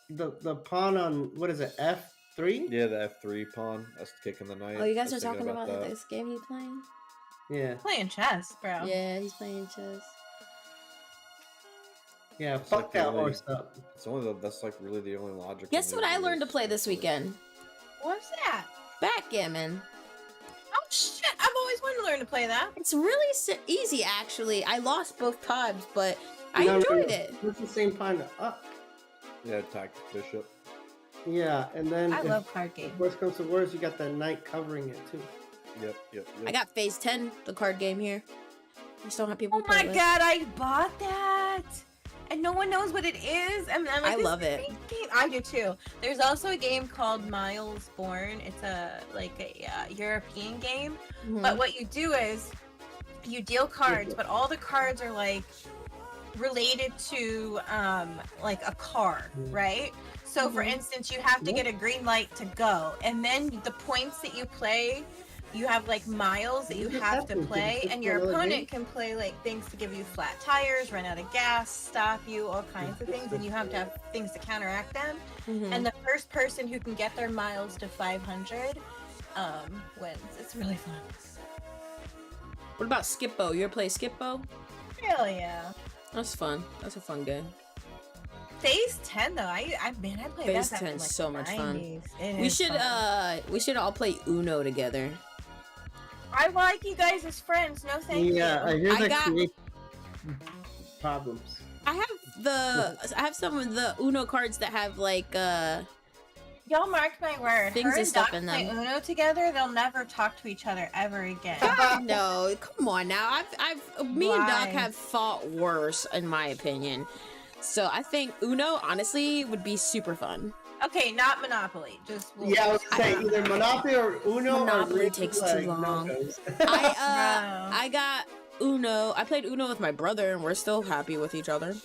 the pawn on what is it, F3? Yeah, the F3 pawn. That's kicking the knight. Oh, you I guys was are thinking talking about that. this game you playing? Yeah. Playing chess, bro. Yeah, he's playing chess. Yeah, It's fuck like that really, horse up. it's only that's like really the only logical. Guess what move I in learned to play this actually. weekend? What's that? Backgammon. Oh shit! I've always wanted to learn to play that. It's really easy, actually. I lost both times, but I enjoyed it. It's the same pawn up. Yeah, attack the bishop. Yeah, and then I if love card games. worst comes to worst, you got the knight covering it too. Yep. I got phase 10, the card game here. I just don't have people Oh to play my with. god, I bought that! And no one knows what it is. I'm like, I this love is a it. great game. I do too. There's also a game called Miles Born. It's a European game. Mhm. But what you do is you deal cards, but all the cards are like related to like a car, right? So for instance, you have to get a green light to go, and then the points that you play, you have like miles that you have to play, and your opponent can play like things to give you flat tires, run out of gas, stop you, all kinds of things, and you have to have things to counteract them. And the first person who can get their miles to 500 wins. It's really fun. What about Skippo? You ever play Skippo? Hell yeah. That's fun. That's a fun game. Phase 10 though, I played Phase that back 10 in, is like, so much fun. 90s. It We is should fun. we should all play Uno together. I like you guys as friends. No thank you. Yeah, I hear I that got- create problems. I have some of the Uno cards that have like Y'all mark my word. Things Her and and stuff Doc in play them. Uno together, they'll never talk to each other ever again. no, come on now. Me and Doc Why? have fought worse in my opinion. So I think Uno honestly would be super fun. Okay, not Monopoly. Just Yeah, I was gonna say either Monopoly or Uno. Monopoly or takes like, too long. no-goes. I got Uno. I played Uno with my brother, and we're still happy with each other.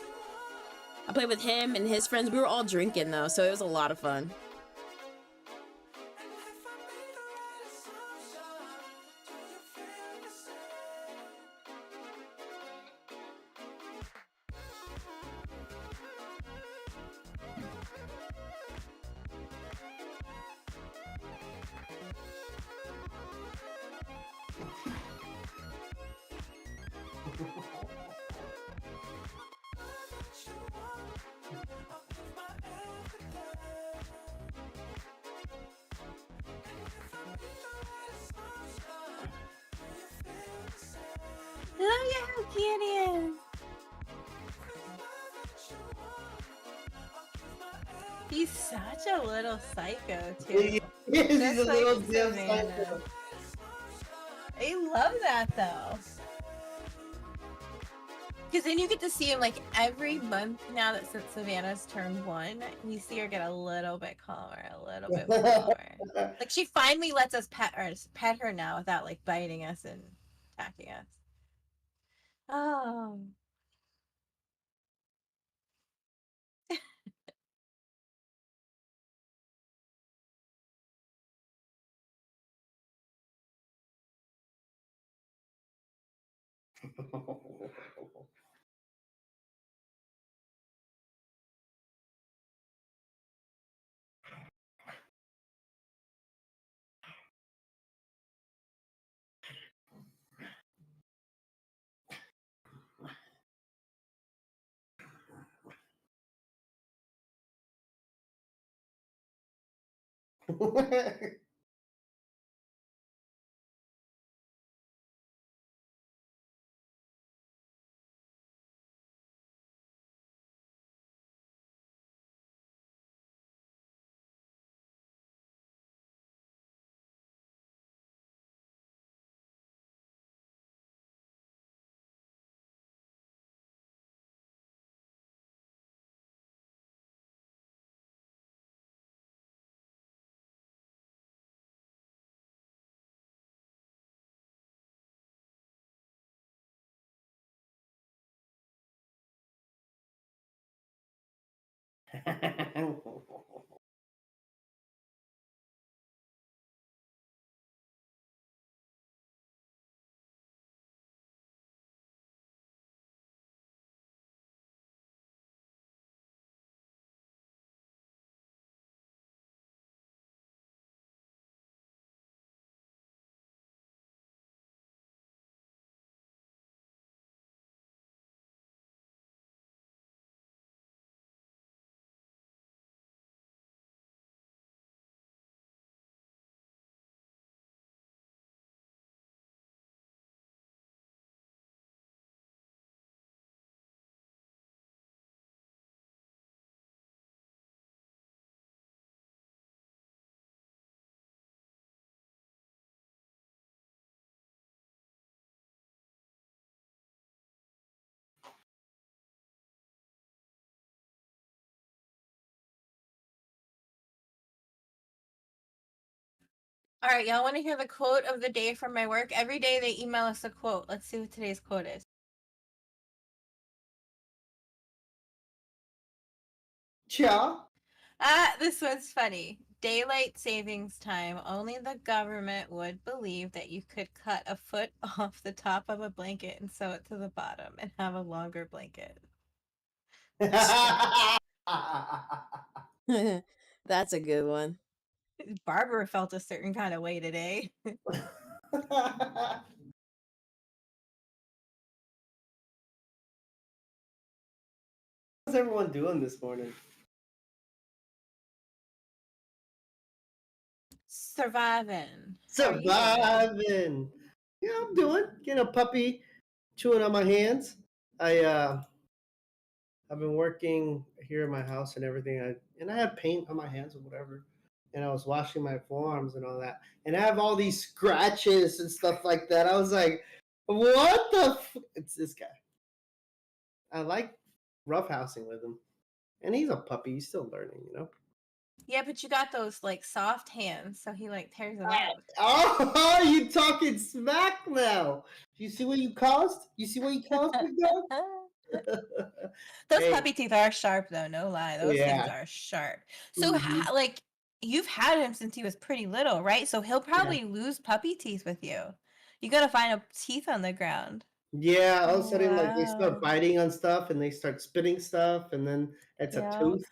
I played with him and his friends. We were all drinking though, so it was a lot of fun. Look at how cute he is. He's such a little psycho too. He's Just a like little damn Savannah. psycho. I love that though. Because then you get to see him like every month now that since Savannah's turned 1, we see her get a little bit calmer, a little bit more. Like she finally lets us pet her now without like biting us and attacking us. Oh. All right, y'all want to hear the quote of the day from my work? Every day they email us a quote. Let's see what today's quote is. Cha. This one's funny. Daylight savings time. Only the government would believe that you could cut a foot off the top of a blanket and sew it to the bottom and have a longer blanket. That's a good one. Barbara felt a certain kind of way today. How's everyone doing this morning? Surviving. Surviving. Yeah, I'm doing. Getting a puppy chewing on my hands. I've been working here in my house and everything. I had paint on my hands or whatever. And I was washing my forearms and all that. And I have all these scratches and stuff like that. I was like, what the it's this guy. I like roughhousing with him. And he's a puppy, he's still learning, you know. Yeah, but you got those like soft hands, so he like tears them up. Oh, you talking smack now. You see what you caused? You see what you caused, big dog? Those Hey. puppy teeth are sharp though, no lie. Those things Yeah. are sharp. So Mhm. like you've had him since he was pretty little, right? So he'll probably lose puppy teeth with you. You gotta find a teeth on the ground. Yeah, all of a sudden, like they start Wow. biting on stuff and they start spitting stuff, and then it's a Yeah. tooth,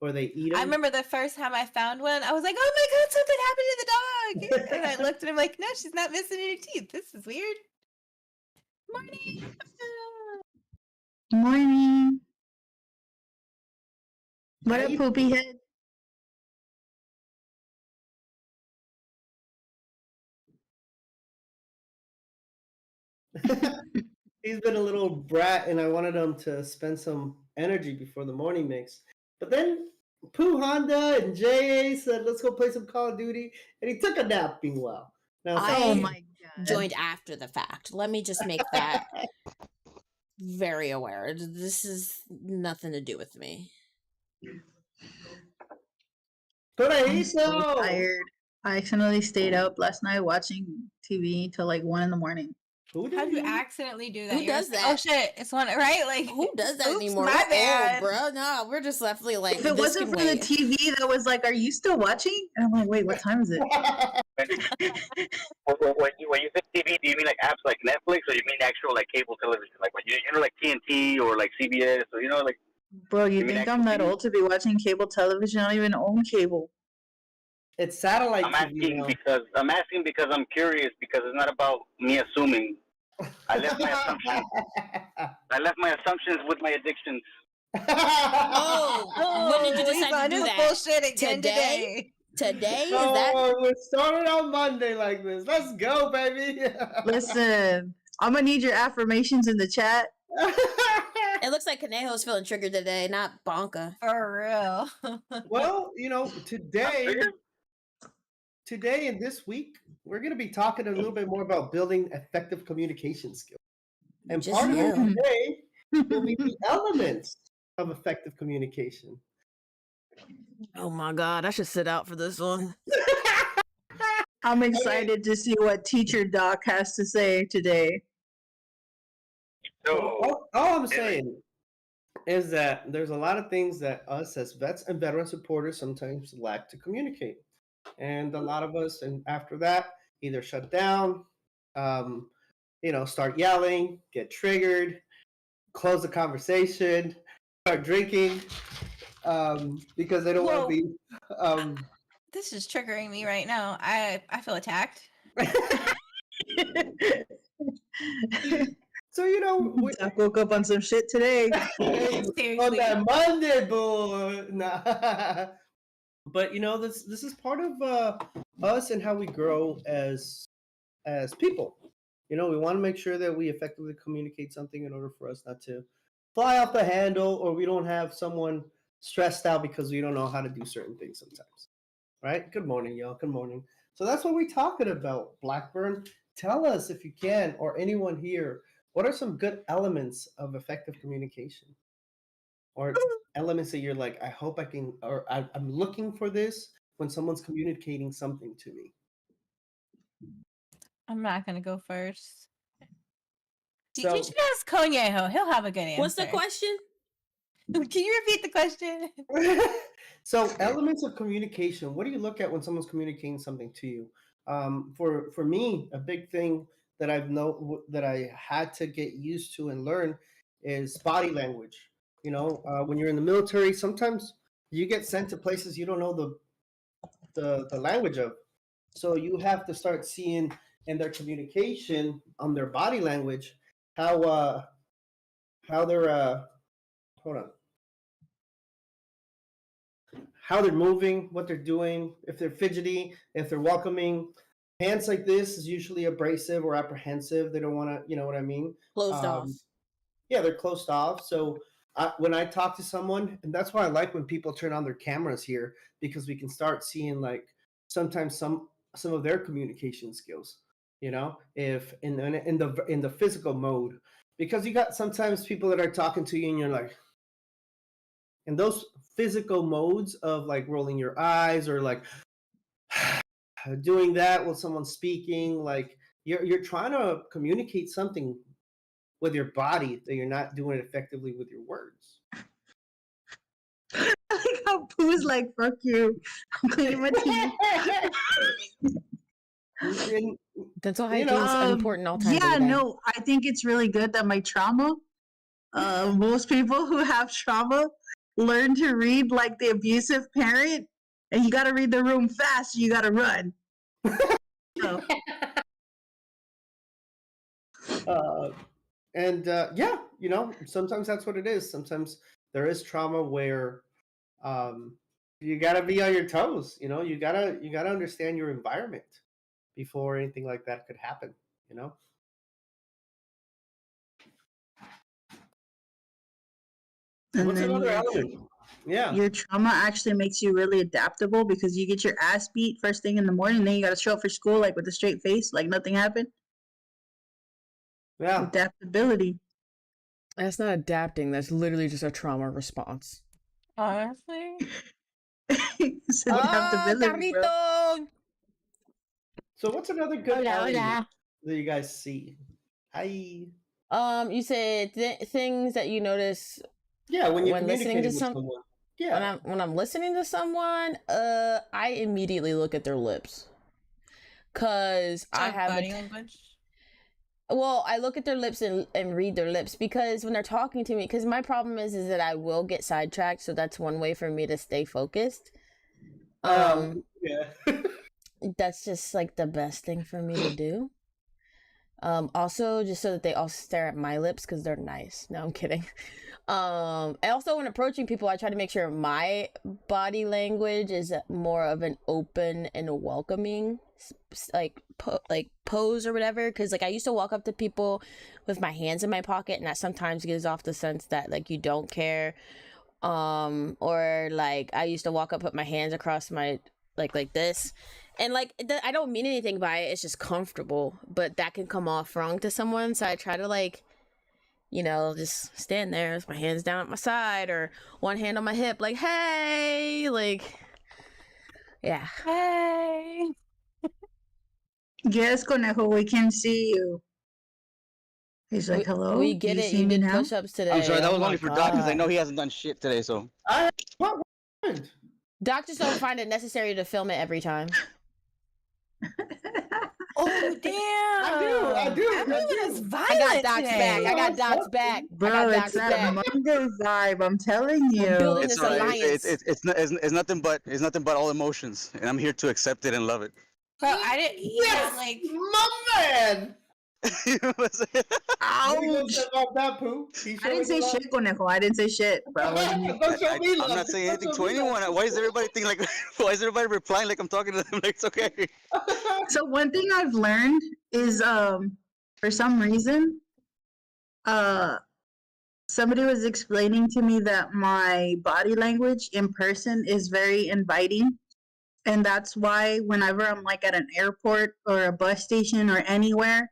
or they eat I them. remember the first time I found one, I was like, "Oh my god, something happened to the dog!" And I looked at him like, "No, she's not missing any teeth. This is weird." Morning. Morning. What How up, you poopy head? He's been a little brat, and I wanted him to spend some energy before the morning mix. But then Pooh Honda and JA said, "Let's go play some Call of Duty," and he took a nap. Meanwhile, now Oh I my god. joined after the fact. Let me just make that very aware. This is nothing to do with me. I'm so Corajito! tired. I accidentally stayed up last night watching TV till like 1 in the morning. Who How'd you did accidentally do that? Who You were does like, that? "Oh shit, it's one right." Like, Who does that oops, anymore? my We're bad. old, bro. No, we're just definitely like If it this wasn't can for the wait. TV that was like, "Are you still watching?" And I'm like, "Wait, what time is it?" When you say TV, do you mean like apps like Netflix, or you mean actual like cable television, like when you know like TNT or like CBS, or like? Bro, you You mean think I'm actual that TV? old to be watching cable television? I don't even own cable. It's satellite I'm TV asking now. because I'm curious, because it's not about me assuming. I left my assumptions. I left my assumptions with my addictions. Oh, when did you he's decide to on do his that? bullshit again Today? Today? Is that Oh, we're starting on Monday like this. Let's go, baby. Listen, I'm gonna need your affirmations in the chat. it looks like Kaneho's feeling triggered today, not Bonka. For real. Well, you know, today Triggered? and this week, we're going to be talking a little bit more about building effective communication skills. And Just part of it yell. today will be the elements of effective communication. Oh my god, I should sit out for this one. I'm excited to see what Teacher Doc has to say today. So All I'm saying is that there's a lot of things that us as vets and veteran supporters sometimes lack to communicate. And a lot of us, and after that, either shut down, start yelling, get triggered, close the conversation, start drinking, because they don't want to Whoa. be. This is triggering me right now. I feel attacked. So Doc woke up on some shit today. on Seriously. that Monday, boy. Nah. But this is part of us and how we grow as people. We want to make sure that we effectively communicate something in order for us not to fly off the handle, or we don't have someone stressed out because we don't know how to do certain things sometimes. Right? Good morning, y'all. Good morning. So that's what we're talking about, Blackburn. Tell us, if you can, or anyone here, what are some good elements of effective communication? Or elements that you're like, I hope I can, or I'm looking for this when someone's communicating something to me. I'm not gonna go first. So- You should ask Konyeho. He'll have a good answer. What's the question? Can you repeat the question? So elements of communication. What do you look at when someone's communicating something to you? For me, a big thing that that I had to get used to and learn is body language. When you're in the military, sometimes you get sent to places you don't know the language of, so you have to start seeing in their communication on their body language how they're hold on, how they're moving, what they're doing, if they're fidgety, if they're welcoming. Hands like this is usually abrasive or apprehensive. They don't want to, you know what I mean? Closed off. Yeah, they're closed off. So when I talk to someone, and that's why I like when people turn on their cameras here, because we can start seeing like sometimes some of their communication skills. If in the physical mode, because you got sometimes people that are talking to you and you're like, and those physical modes of like rolling your eyes or like doing that while someone's speaking, like you're trying to communicate something with your body that you're not doing it effectively with your words. I like how Pooh's like, fuck you. I'm cleaning my teeth. And, Dental You hygiene know, is important all times. Yeah, of the day. no, I think it's really good that my trauma, most people who have trauma learn to read like the abusive parent, and you got to read the room fast. You got to run. So, yeah, sometimes that's what it is. Sometimes there is trauma where you gotta be on your toes. You gotta understand your environment before anything like that could happen. and What's then another element? Yeah. your trauma actually makes you really adaptable because you get your ass beat first thing in the morning, then you got to show up for school like with a straight face, like nothing happened. Yeah. Adaptability. That's not adapting. That's literally just a trauma response. Honestly, It's adaptability, bro. Carrito! So what's another good Hola, element hola. that you guys see? Hi. You said things that you notice Yeah, when you're when listening communicating to with some. someone. Yeah. When I'm listening to someone, I immediately look at their lips, cause I talk have body language. well, I look at their lips and read their lips, because when they're talking to me, because my problem is that I will get sidetracked, so that's one way for me to stay focused. Yeah. That's just like the best thing for me to do. Also, just so that they all stare at my lips because they're nice. No, I'm kidding. And also when approaching people, I try to make sure my body language is more of an open and welcoming like pose or whatever, because like I used to walk up to people with my hands in my pocket, and that sometimes gives off the sense that like you don't care. Or like I used to walk up, put my hands across my like this, and like I don't mean anything by it, it's just comfortable, but that can come off wrong to someone, so I try to like just stand there with my hands down at my side or one hand on my hip, like, hey, like, yeah. Hey. Yes, Conejo, we can see you. He's like, hello? We Do get you it. see You me did now? push-ups today. I'm sorry, that was Oh only my for Doc because I God. know he hasn't done shit today. So What happened? Doctors don't find it necessary to film it every time. Oh damn! I do. Everyone is violent I got Doc's today. back. I got Doc's back. Bro, I got it's Doc's that back. Monday vibe. I'm telling you. We're building it's this alright. alliance. It's nothing but all emotions, and I'm here to accept it and love it. So I didn't. Yes, Like my man. You know what I'm saying? What do you Ouch. say about that, Pooh? I didn't say shit, Conejo. I didn't say shit, bro. Don't show me love. I'm not saying Don't anything show to me love. anyone. Why is everybody think like? Why is everybody replying like I'm talking to them? Like it's okay. So one thing I've learned is for some reason somebody was explaining to me that my body language in person is very inviting, and that's why whenever I'm like at an airport or a bus station or anywhere,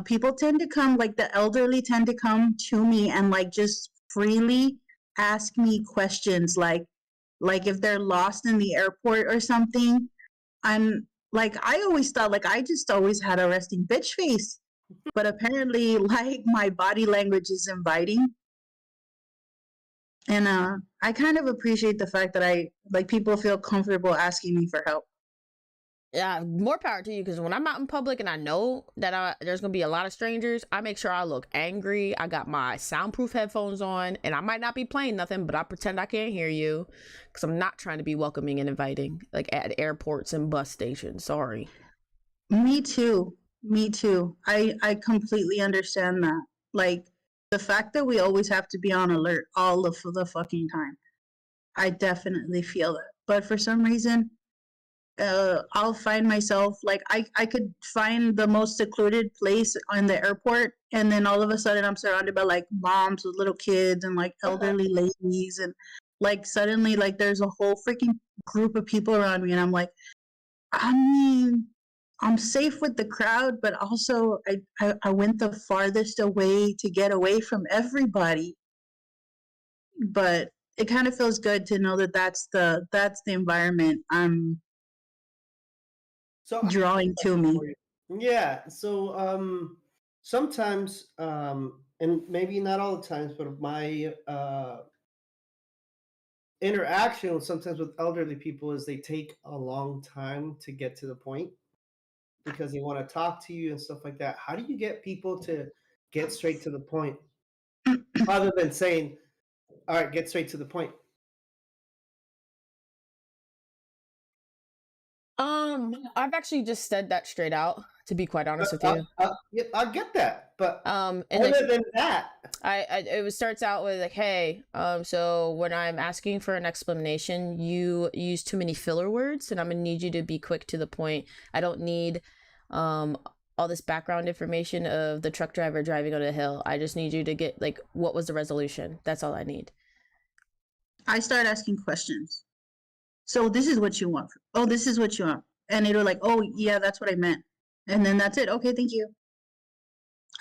people tend to come, like the elderly tend to come to me and like just freely ask me questions, like if they're lost in the airport or something. I'm like I always thought like I just always had a resting bitch face. But apparently like my body language is inviting. And I kind of appreciate the fact that I like people feel comfortable asking me for help. Yeah, more power to you, because when I'm out in public and I know that there's gonna be a lot of strangers, I make sure I look angry. I got my soundproof headphones on, and I might not be playing nothing, but I pretend I can't hear you, because I'm not trying to be welcoming and inviting, like at airports and bus stations. Sorry. Me too. Me too. I completely understand that. Like the fact that we always have to be on alert all of the fucking time. I definitely feel it. But for some reason, I'll find myself like I could find the most secluded place in the airport, and then all of a sudden I'm surrounded by like moms with little kids and like elderly ladies, and like suddenly like there's a whole freaking group of people around me, and I'm like, I mean, I'm safe with the crowd, but also I went the farthest away to get away from everybody. But it kind of feels good to know that that's the environment I'm So I drawing to me. Yeah. So sometimes and maybe not all the times, but my interaction sometimes with elderly people is they take a long time to get to the point because they want to talk to you and stuff like that. How do you get people to get straight to the point rather than saying, "All right, get straight to the point"? I've actually just said that straight out, to be quite honest with you. Yeah, I get that, but And other like than that, it starts out with like, hey, so when I'm asking for an explanation, you use too many filler words, and I'm gonna need you to be quick to the point. I don't need all this background information of the truck driver driving on a hill. I just need you to get like, what was the resolution? That's all I need. I start asking questions. So this is what you want. Oh, this is what you want. And it'll like, oh yeah, that's what I meant. And then that's it. Okay, thank you.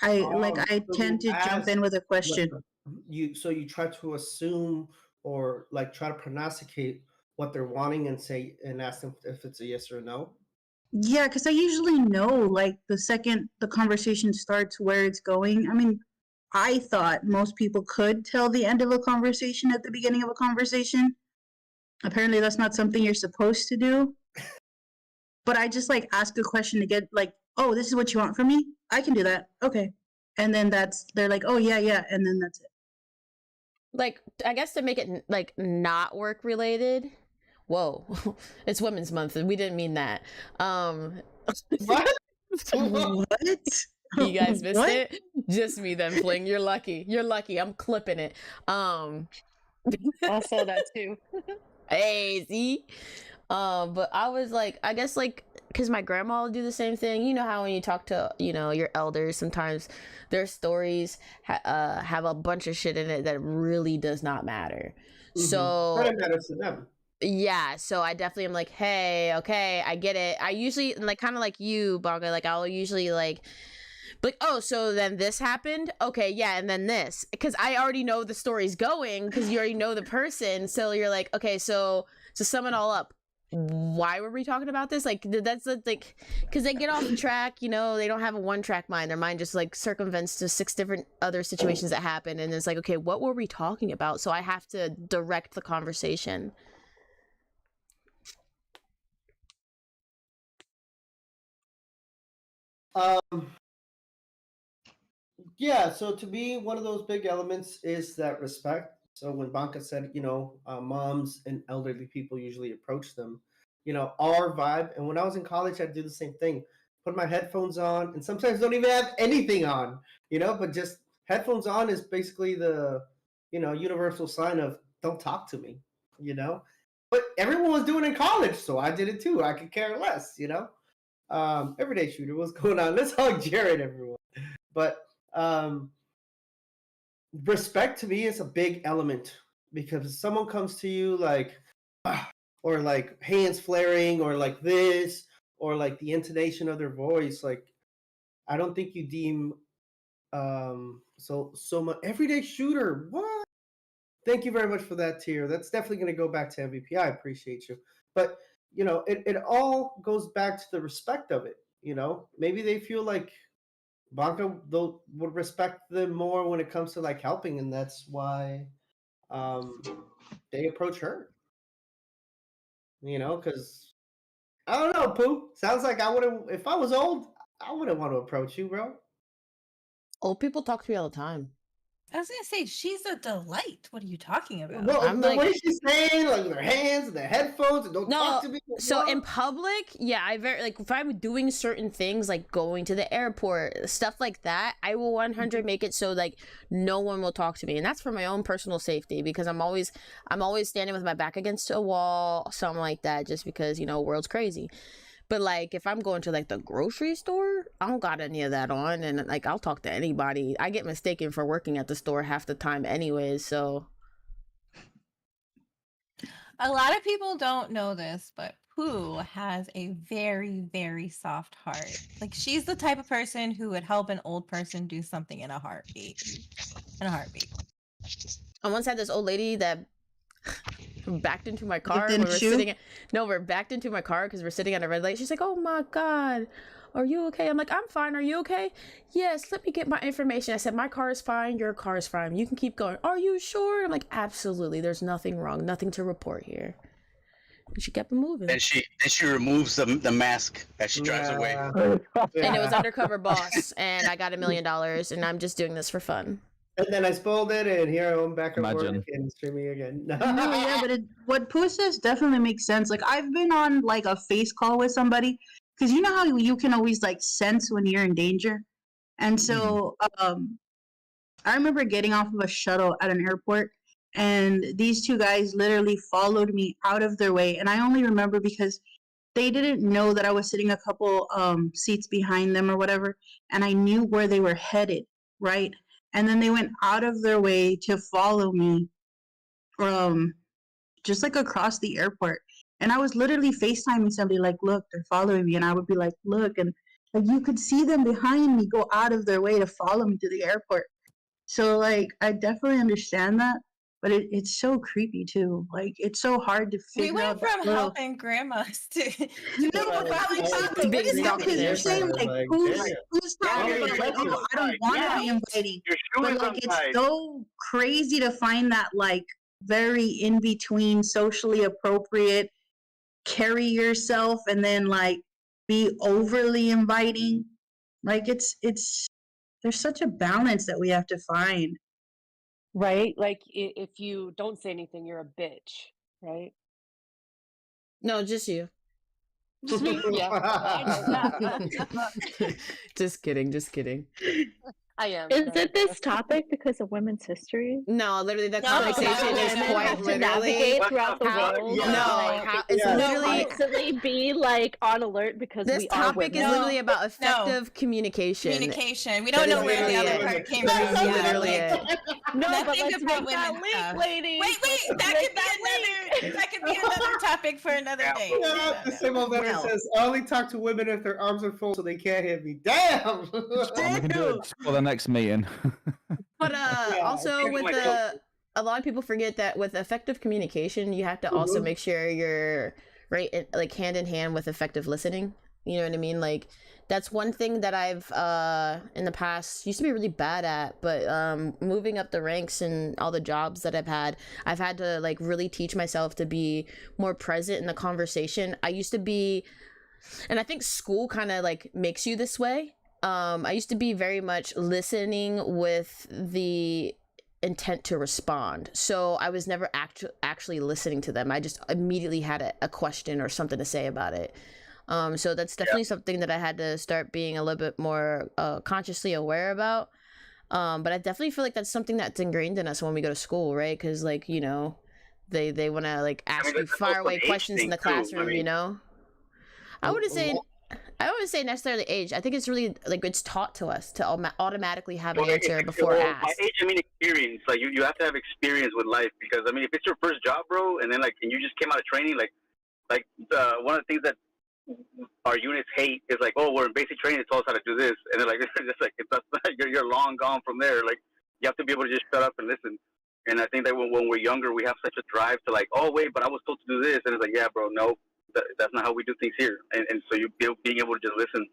I so tend you to jump ask in with a what question. you try to assume or like try to prognosticate what they're wanting and say and ask them if it's a yes or a no. Yeah, because I usually know like the second the conversation starts where it's going. I mean, I thought most people could tell the end of a conversation at the beginning of a conversation. Apparently that's not something you're supposed to do. But I just like ask a question to get like, oh, this is what you want from me? I can do that. Okay. And then they're like, oh yeah, yeah, and then that's it. Like, I guess to make it like not work related. Whoa, it's Women's Month, and we didn't mean that. What? What? You guys missed What? it. Just me then playing. You're lucky. You're lucky. I'm clipping it. Also, that too. Hey, see. But I was like, I guess like, because my grandma will do the same thing. You know how when you talk to, your elders, sometimes their stories have a bunch of shit in it that really does not matter. But So it matters to them. yeah, so I definitely am like, hey, okay, I get it. I usually like kind of like you, Bonga, like I'll usually like, oh, so then this happened? Okay, yeah, and then this. Because I already know the story's going, because you already know the person. So you're like, okay, so to sum it all up, why were we talking about this? Like, that's like, because they get off the track, they don't have a one track mind. Their mind just like circumvents to 6 different other situations that happen. And it's like, okay, what were we talking about? So I have to direct the conversation. Yeah, so to me, one of those big elements is that respect. So when Banca said, moms and elderly people usually approach them, our vibe. And when I was in college, I'd do the same thing. Put my headphones on, and sometimes don't even have anything on, but just headphones on is basically the, universal sign of don't talk to me, But everyone was doing it in college, so I did it too. I could care less. Everyday shooter, what's going on? Let's hug Jared, everyone. But respect to me is a big element because if someone comes to you like or like hands flaring or like this or like the intonation of their voice, like I don't think you deem so much everyday shooter. What? Thank you very much for that tier. That's definitely going to go back to MVP. I appreciate you. But you know, it all goes back to the respect of it. You know, maybe they feel like Blanca would respect them more when it comes to like helping, and that's why um, they approach her. You know, because I don't know, Pooh. Sounds like I wouldn't. If I was old, I wouldn't want to approach you, bro. Old people talk to me all the time. I was gonna say she's a delight. What are you talking about? Well, I'm the like- way she's saying, like with her hands and their headphones, and don't talk to me. So in public, yeah, I very like if I'm doing certain things like going to the airport, stuff like that, I will 100 make it so like no one will talk to me, and that's for my own personal safety because I'm always standing with my back against a wall, something like that, just because you know world's crazy. But like if I'm going to like the grocery store, I don't got any of that on, and like I'll talk to anybody. I get mistaken for working at the store half the time, anyways. So A lot of people don't know this, but Pooh has a very, very soft heart. Like she's the type of person who would help an old person do something in a heartbeat. In a heartbeat. I once had this old lady that backed into my car. Within When shoe? we're backed into my car because we're sitting at a red light. She's like, "Oh my god, are you okay?" I'm like, "I'm fine. Are you okay?" "Yes, let me get my information." I said, "My car is fine. Your car is fine. You can keep going." "Are you sure?" I'm like, "Absolutely. There's nothing wrong. Nothing to report here." And she kept it moving. Then she removes the mask as she drives away. And it was Yeah. Undercover Boss, and I got $1 million, and I'm just doing this for fun. And then I spoiled it, and here I am back at work Imagine. and streaming again. No, yeah, but what Pooh says definitely makes sense. Like I've been on like a face call with somebody because you know how you can always like sense when you're in danger, and so I remember getting off of a shuttle at an airport, and these two guys literally followed me out of their way, and I only remember because they didn't know that I was sitting a couple seats behind them or whatever, and I knew where they were headed, right? And then they went out of their way to follow me from just like across the airport. And I was literally FaceTiming somebody like, "Look, they're following me." And I would be like, "Look," and like you could see them behind me go out of their way to follow me to the airport. So like I definitely understand that, but it's so creepy too. Like it's so hard to We figure went out that from little- helping grandmas to No, people but probably like, talking. big what is that? stalker Because you're there. saying like Like, who's damn. talking Yeah, about yeah, like, yeah. oh, I don't want to Yeah. be inviting. Your shoe But is like it's untied. so crazy to find that like very in between, socially appropriate, carry yourself, and then like be overly inviting. Like it's there's such a balance that we have to find. Right? Like if you don't say anything, you're a bitch, right? No, just you. Just me. Yeah, I know. Just kidding. I am. Is but- it this topic because of women's history? No, literally, the No, conversation how is women quite have to literally navigate throughout the how, world. Yeah. and, no, like, how it's Yeah. literally constantly be like on alert because this we are topic is women. literally about effective communication. Communication. We That don't is know where the literally other it. part came That from. is Yeah, literally like- it. No, but Nothing let's about make that women link, stuff. ladies. Wait, Let's that make could be link. that could be another topic for another Yeah, day. but- Yeah, the same old veteran Well. says, "I only talk to women if their arms are full, so they can't hit me." Damn. And we can do it for the next meeting. But Yeah, also here's with my a lot of people forget that with effective communication, you have to also Mhm. make sure you're like hand in hand with effective listening. You know what I mean? Like that's one thing that I've in the past used to be really bad at, but moving up the ranks and all the jobs that I've had to like really teach myself to be more present in the conversation. I used to be, and I think school kind of like makes you this way. I used to be very much listening with the intent to respond. So I was never actually listening to them. I just immediately had a question or something to say about it. So that's definitely something that I had to start being a little bit more consciously aware about. But I definitely feel like that's something that's ingrained in us when we go to school, right? Because like, you know, they want to like ask you that's far also away an age questions in thing, the too. I classroom, you mean- know? I wouldn't say necessarily age. I think it's really like it's taught to us to automatically have an answer before By asked. age, I mean experience. Like you have to have experience with life because I mean, if it's your first job, bro, and then like and you just came out of training, like one of the things that our units hate is like, oh, we're in basic training, it's taught us how to do this, and they're like, it's like you're long gone from there. Like you have to be able to just shut up and listen. And I think that when we're younger, we have such a drive to like, oh wait, but I was told to do this, and it's like, yeah, bro, no, That's not how we do things here. And so you being able to just listen.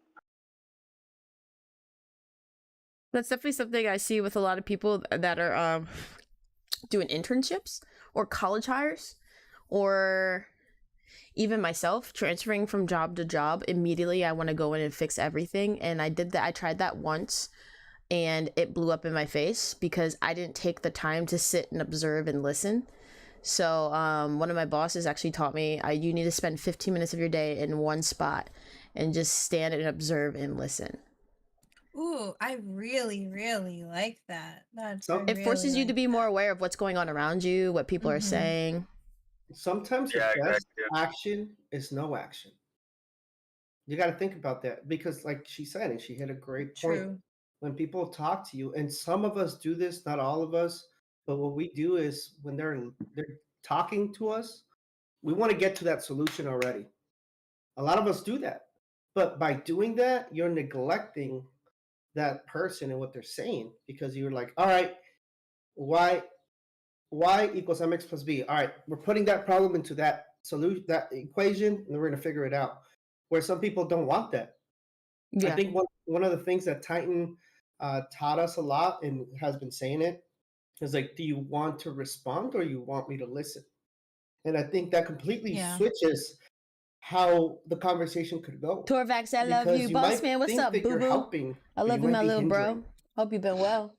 That's definitely something I see with a lot of people that are doing internships or college hires, or even myself transferring from job to job. Immediately I want to go in and fix everything, and I did that. I tried that once and it blew up in my face because I didn't take the time to sit and observe and listen. So one of my bosses actually taught me you need to spend 15 minutes of your day in one spot and just stand and observe and listen. Ooh, I really, really like that. It forces you to be more aware of what's going on around you, what people are saying. Sometimes the Yeah, best exactly. action is no action. You got to think about that because, like she said, and she hit a great point. True. When people talk to you, and some of us do this, not all of us, but what we do is when they're talking to us, we want to get to that solution already. A lot of us do that, but by doing that, you're neglecting that person and what they're saying because you're like, all right, y equals mx plus b. All right, we're putting that problem into that solution, that equation, and we're going to figure it out. Where some people don't want that. I think one of the things that Titan taught us a lot and has been saying it is like, do you want to respond or you want me to listen? And I think that completely switches how the conversation could go. Torvax, I love you. Boss man, what's up, boo boo? I love you, my little bro. Hope you've been well.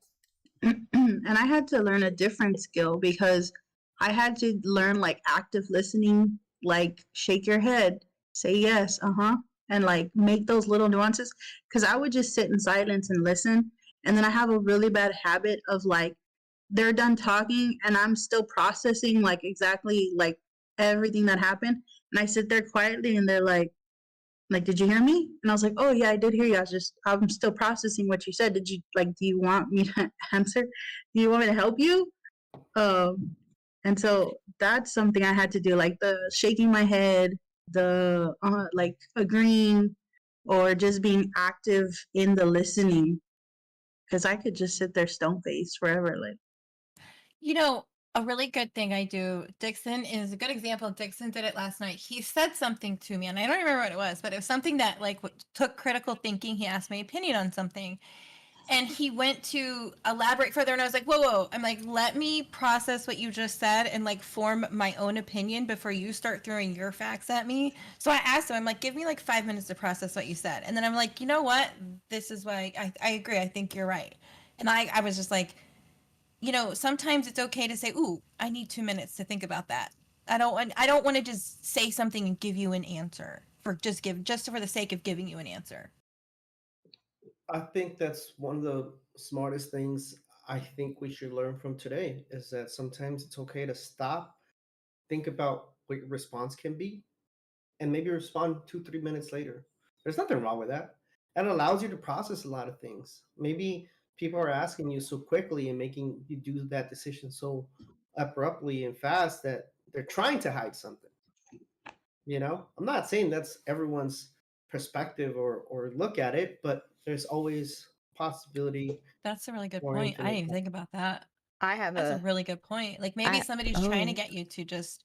And I had to learn a different skill because I had to learn like active listening, like shake your head, say yes, and like make those little nuances. Because I would just sit in silence and listen. And then I have a really bad habit of like, they're done talking and I'm still processing like exactly like everything that happened. And I sit there quietly and they're like, did you hear me? And I was like, oh yeah, I did hear you. I'm still processing what you said. Do you want me to answer? Do you want me to help you? And so that's something I had to do, like the shaking my head, the like agreeing, or just being active in the listening. Because I could just sit there stone faced forever, like. You know, a really good thing I do, Dixon is a good example. Dixon did it last night. He said something to me, and I don't remember what it was, but it was something that like took critical thinking. He asked my opinion on something, and he went to elaborate further. And I was like, "Whoa, whoa!" I'm like, "Let me process what you just said and like form my own opinion before you start throwing your facts at me." So I asked him, I'm like, "Give me like 5 minutes to process what you said," and then I'm like, "You know what? This is why I agree. I think you're right." And I was just like, sometimes it's okay to say, "Ooh, I need 2 minutes to think about that." I don't want to just say something and give you an answer just for the sake of giving you an answer. I think that's one of the smartest things I think we should learn from today is that sometimes it's okay to stop, think about what your response can be, and maybe respond 2, 3 minutes later. There's nothing wrong with that. That allows you to process a lot of things. Maybe people are asking you so quickly and making you do that decision so abruptly and fast that they're trying to hide something. I'm not saying that's everyone's perspective or look at it, but there's always possibility. That's a really good Or point. I didn't infinite even think about that. I have That's a really good point. Like maybe I- somebody's trying to oh. get you to just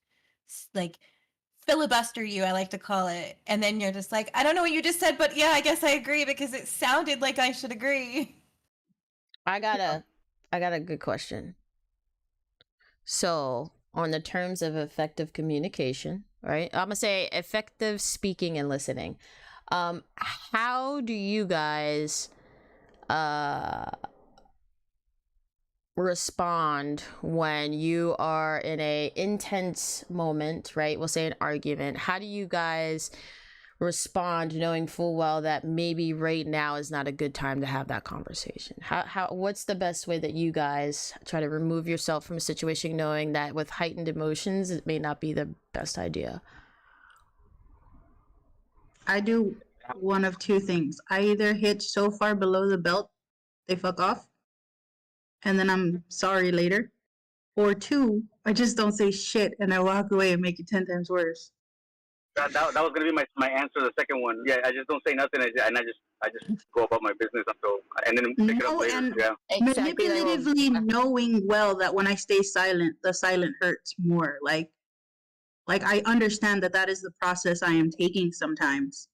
like filibuster you, I like to call it. And then you're just like, I don't know what you just said, but yeah, I guess I agree because it sounded like I should agree. I got a good question. So, on the terms of effective communication, right? I'm gonna say effective speaking and listening. How do you guys respond when you are in a intense moment, right? We'll say an argument. How do you guys respond knowing full well that maybe right now is not a good time to have that conversation? What's the best way that you guys try to remove yourself from a situation knowing that with heightened emotions it may not be the best idea? I do one of two things. I either hit so far below the belt they fuck off, and then I'm sorry later. Or two, I just don't say shit and I walk away and make it 10 times worse. That was gonna be my answer. The second one, yeah, I just don't say nothing, and I just go about my business until, and then pick it up later. And Yeah, Exactly. manipulatively knowing well that when I stay silent, the silent hurts more. Like Like, I understand that that is the process I am taking sometimes.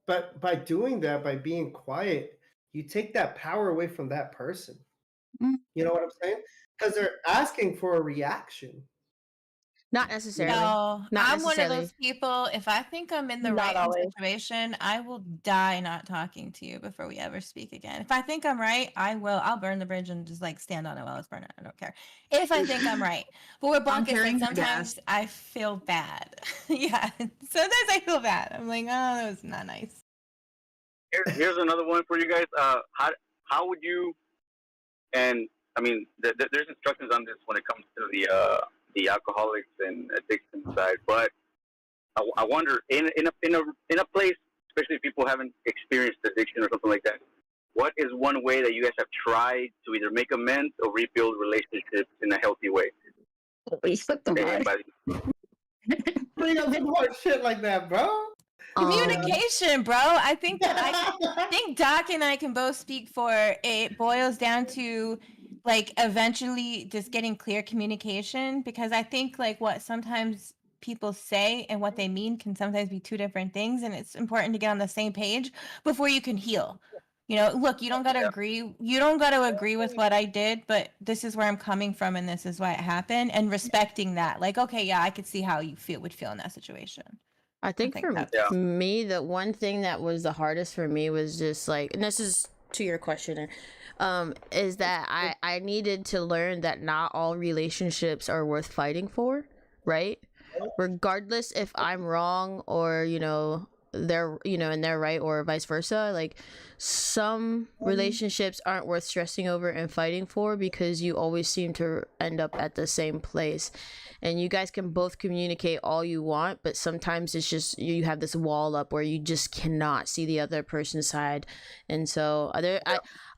But by doing that, by being quiet, you take that power away from that person. Mm. You know what I'm saying? Because they're asking for a reaction. Not necessarily. No, Not I'm one of necessarily. those people. If I think I'm in the Not right always. situation, I will die not talking to you before we ever speak again. If I think I'm right, I will. I'll burn the bridge and just like stand on it while it's burning. I don't care. If I think I'm right. But what I'm Blanca said, carrying her sometimes gas. I feel bad. Yeah, sometimes I feel bad. I'm like, oh, that was not nice. Here's another one for you guys. How would you? And I mean, there's instructions on this when it comes to the alcoholics and addiction side. But I wonder in a place, especially if people haven't experienced addiction or something like that. What is one way that you guys have tried to either make amends or rebuild relationships in a healthy way? We slipped the mud. Anybody? Bring up some hard shit like that, bro. Communication, bro. I think that I think Doc and I can both speak for it boils down to like eventually just getting clear communication, because I think like what sometimes people say and what they mean can sometimes be two different things, and it's important to get on the same page before you can heal. You know, look, you don't got to agree. You don't got to agree with what I did, but this is where I'm coming from and this is why it happened, and respecting that. Like, okay, yeah, I could see how you would feel in that situation. I think for that's- me, the one thing that was the hardest for me was just like, and this is to your question, is that I needed to learn that not all relationships are worth fighting for, right? Regardless if I'm wrong or they're and they're right, or vice versa. Like, some relationships aren't worth stressing over and fighting for, because you always seem to end up at the same place. And you guys can both communicate all you want, but sometimes it's just you have this wall up where you just cannot see the other person's side. And so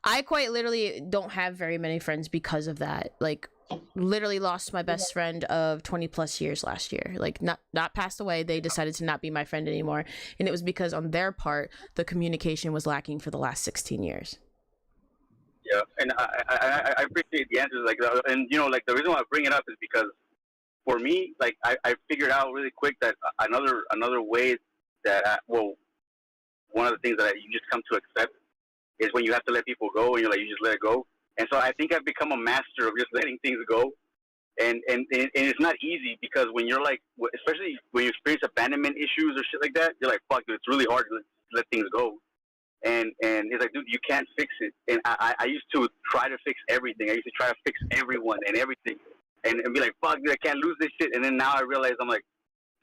I quite literally don't have very many friends because of that. Like, literally lost my best friend of 20 plus years last year. Like, not passed away, they decided to not be my friend anymore, and it was because on their part the communication was lacking for the last 16 years. Yeah, and I appreciate the answers like that. And like the reason why I bring it up is because for me, like I figured out really quick that another way that one of the things that you just come to accept is when you have to let people go, and you just let it go. And so I think I've become a master of just letting things go. And it's not easy, because when you're like, especially when you experience abandonment issues or shit like that, you're like, fuck, dude, it's really hard to let things go. And he's like, dude, you can't fix it. And I used to try to fix everything. I used to try to fix everyone and everything, and be like, fuck, dude, I can't lose this shit. And then now I realize, I'm like,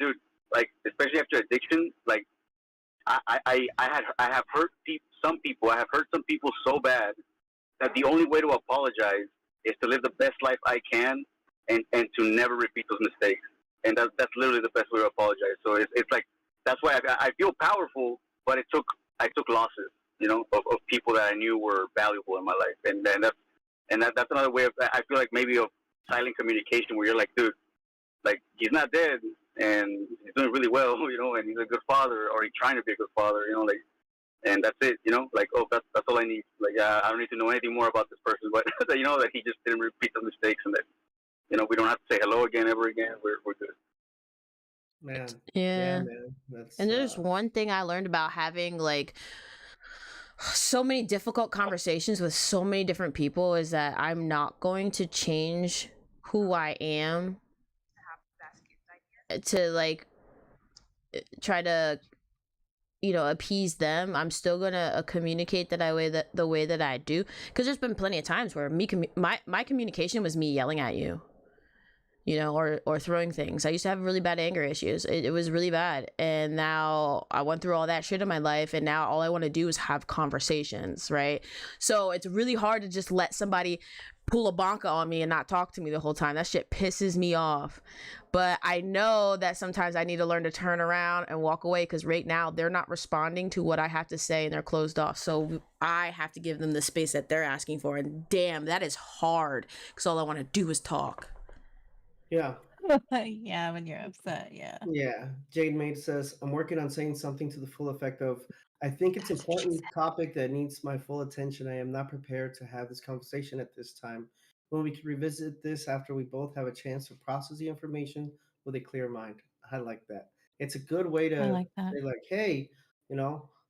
dude, like, especially after addiction, like I have hurt some people. I have hurt some people so bad that the only way to apologize is to live the best life I can, and to never repeat those mistakes. And that's literally the best way to apologize. So it's like, that's why I feel powerful, but I took losses, of people that I knew were valuable in my life. And that's another way of, I feel like, maybe of silent communication, where you're like, dude, like, he's not dead, and he's doing really well, and he's a good father, or he's trying to be a good father, like, and that's it, like, oh, that's all I need. Like, I don't need to know anything more about this person, but that, that he just didn't repeat the mistakes, and that, we don't have to say hello again ever again. We're good. Man. Yeah, man. That's, and there's one thing I learned about having like so many difficult conversations with so many different people, is that I'm not going to change who I am to like try to appease them. I'm still gonna communicate the way that I do, because there's been plenty of times where my communication was me yelling at you, or throwing things. I used to have really bad anger issues. It was really bad, and now I went through all that shit in my life, and now all I want to do is have conversations, right? So it's really hard to just let somebody pull a banca on me and not talk to me the whole time. That shit pisses me off. But I know that sometimes I need to learn to turn around and walk away, because right now they're not responding to what I have to say, and they're closed off. So I have to give them the space that they're asking for. And damn, that is hard, because all I want to do is talk. Yeah. Yeah, when you're upset, yeah. Yeah. Jade Maid says, I'm working on saying something to the full effect of, I think it's an important topic that needs my full attention. I am not prepared to have this conversation at this time. When we can revisit this after we both have a chance to process the information with a clear mind. I like that. It's a good way I to like that. say like, hey,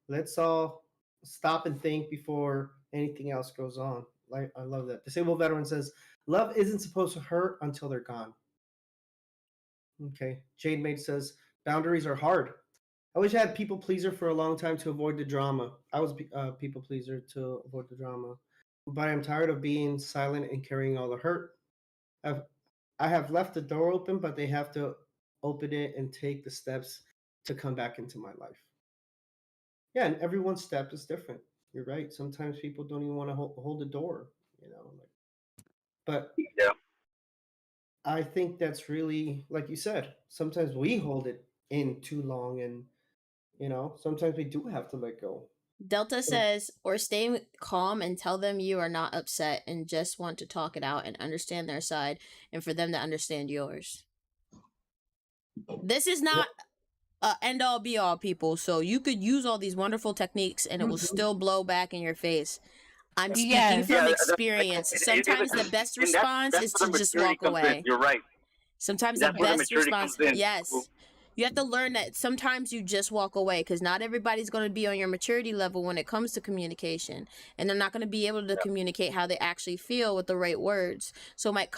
let's all stop and think before anything else goes on. Like I love that. Disabled veteran says, love isn't supposed to hurt until they're gone. Okay. Jade Maid says, boundaries are hard. I wish I had people pleaser for a long time to avoid the drama. I was a people pleaser to avoid the drama, but I'm tired of being silent and carrying all the hurt. I've, I have left the door open, but they have to open it and take the steps to come back into my life. Yeah, and everyone's step is different. You're right. Sometimes people don't even want to hold the door, like. But Yeah. I think that's really, like you said, sometimes we hold it in too long, and sometimes we do have to let go. Delta says, or stay calm and tell them you are not upset and just want to talk it out and understand their side and for them to understand yours. This is not end all be all, people. So you could use all these wonderful techniques and it will still blow back in your face. I'm speaking Yes. from Yeah, experience. Sometimes the best and response that's is where to the just maturity walk comes in. away. You're right. Sometimes That's the where the best maturity response, comes in. yes. You have to learn that sometimes you just walk away because not everybody's going to be on your maturity level when it comes to communication, and they're not going to be able to communicate how they actually feel with the right words. So it might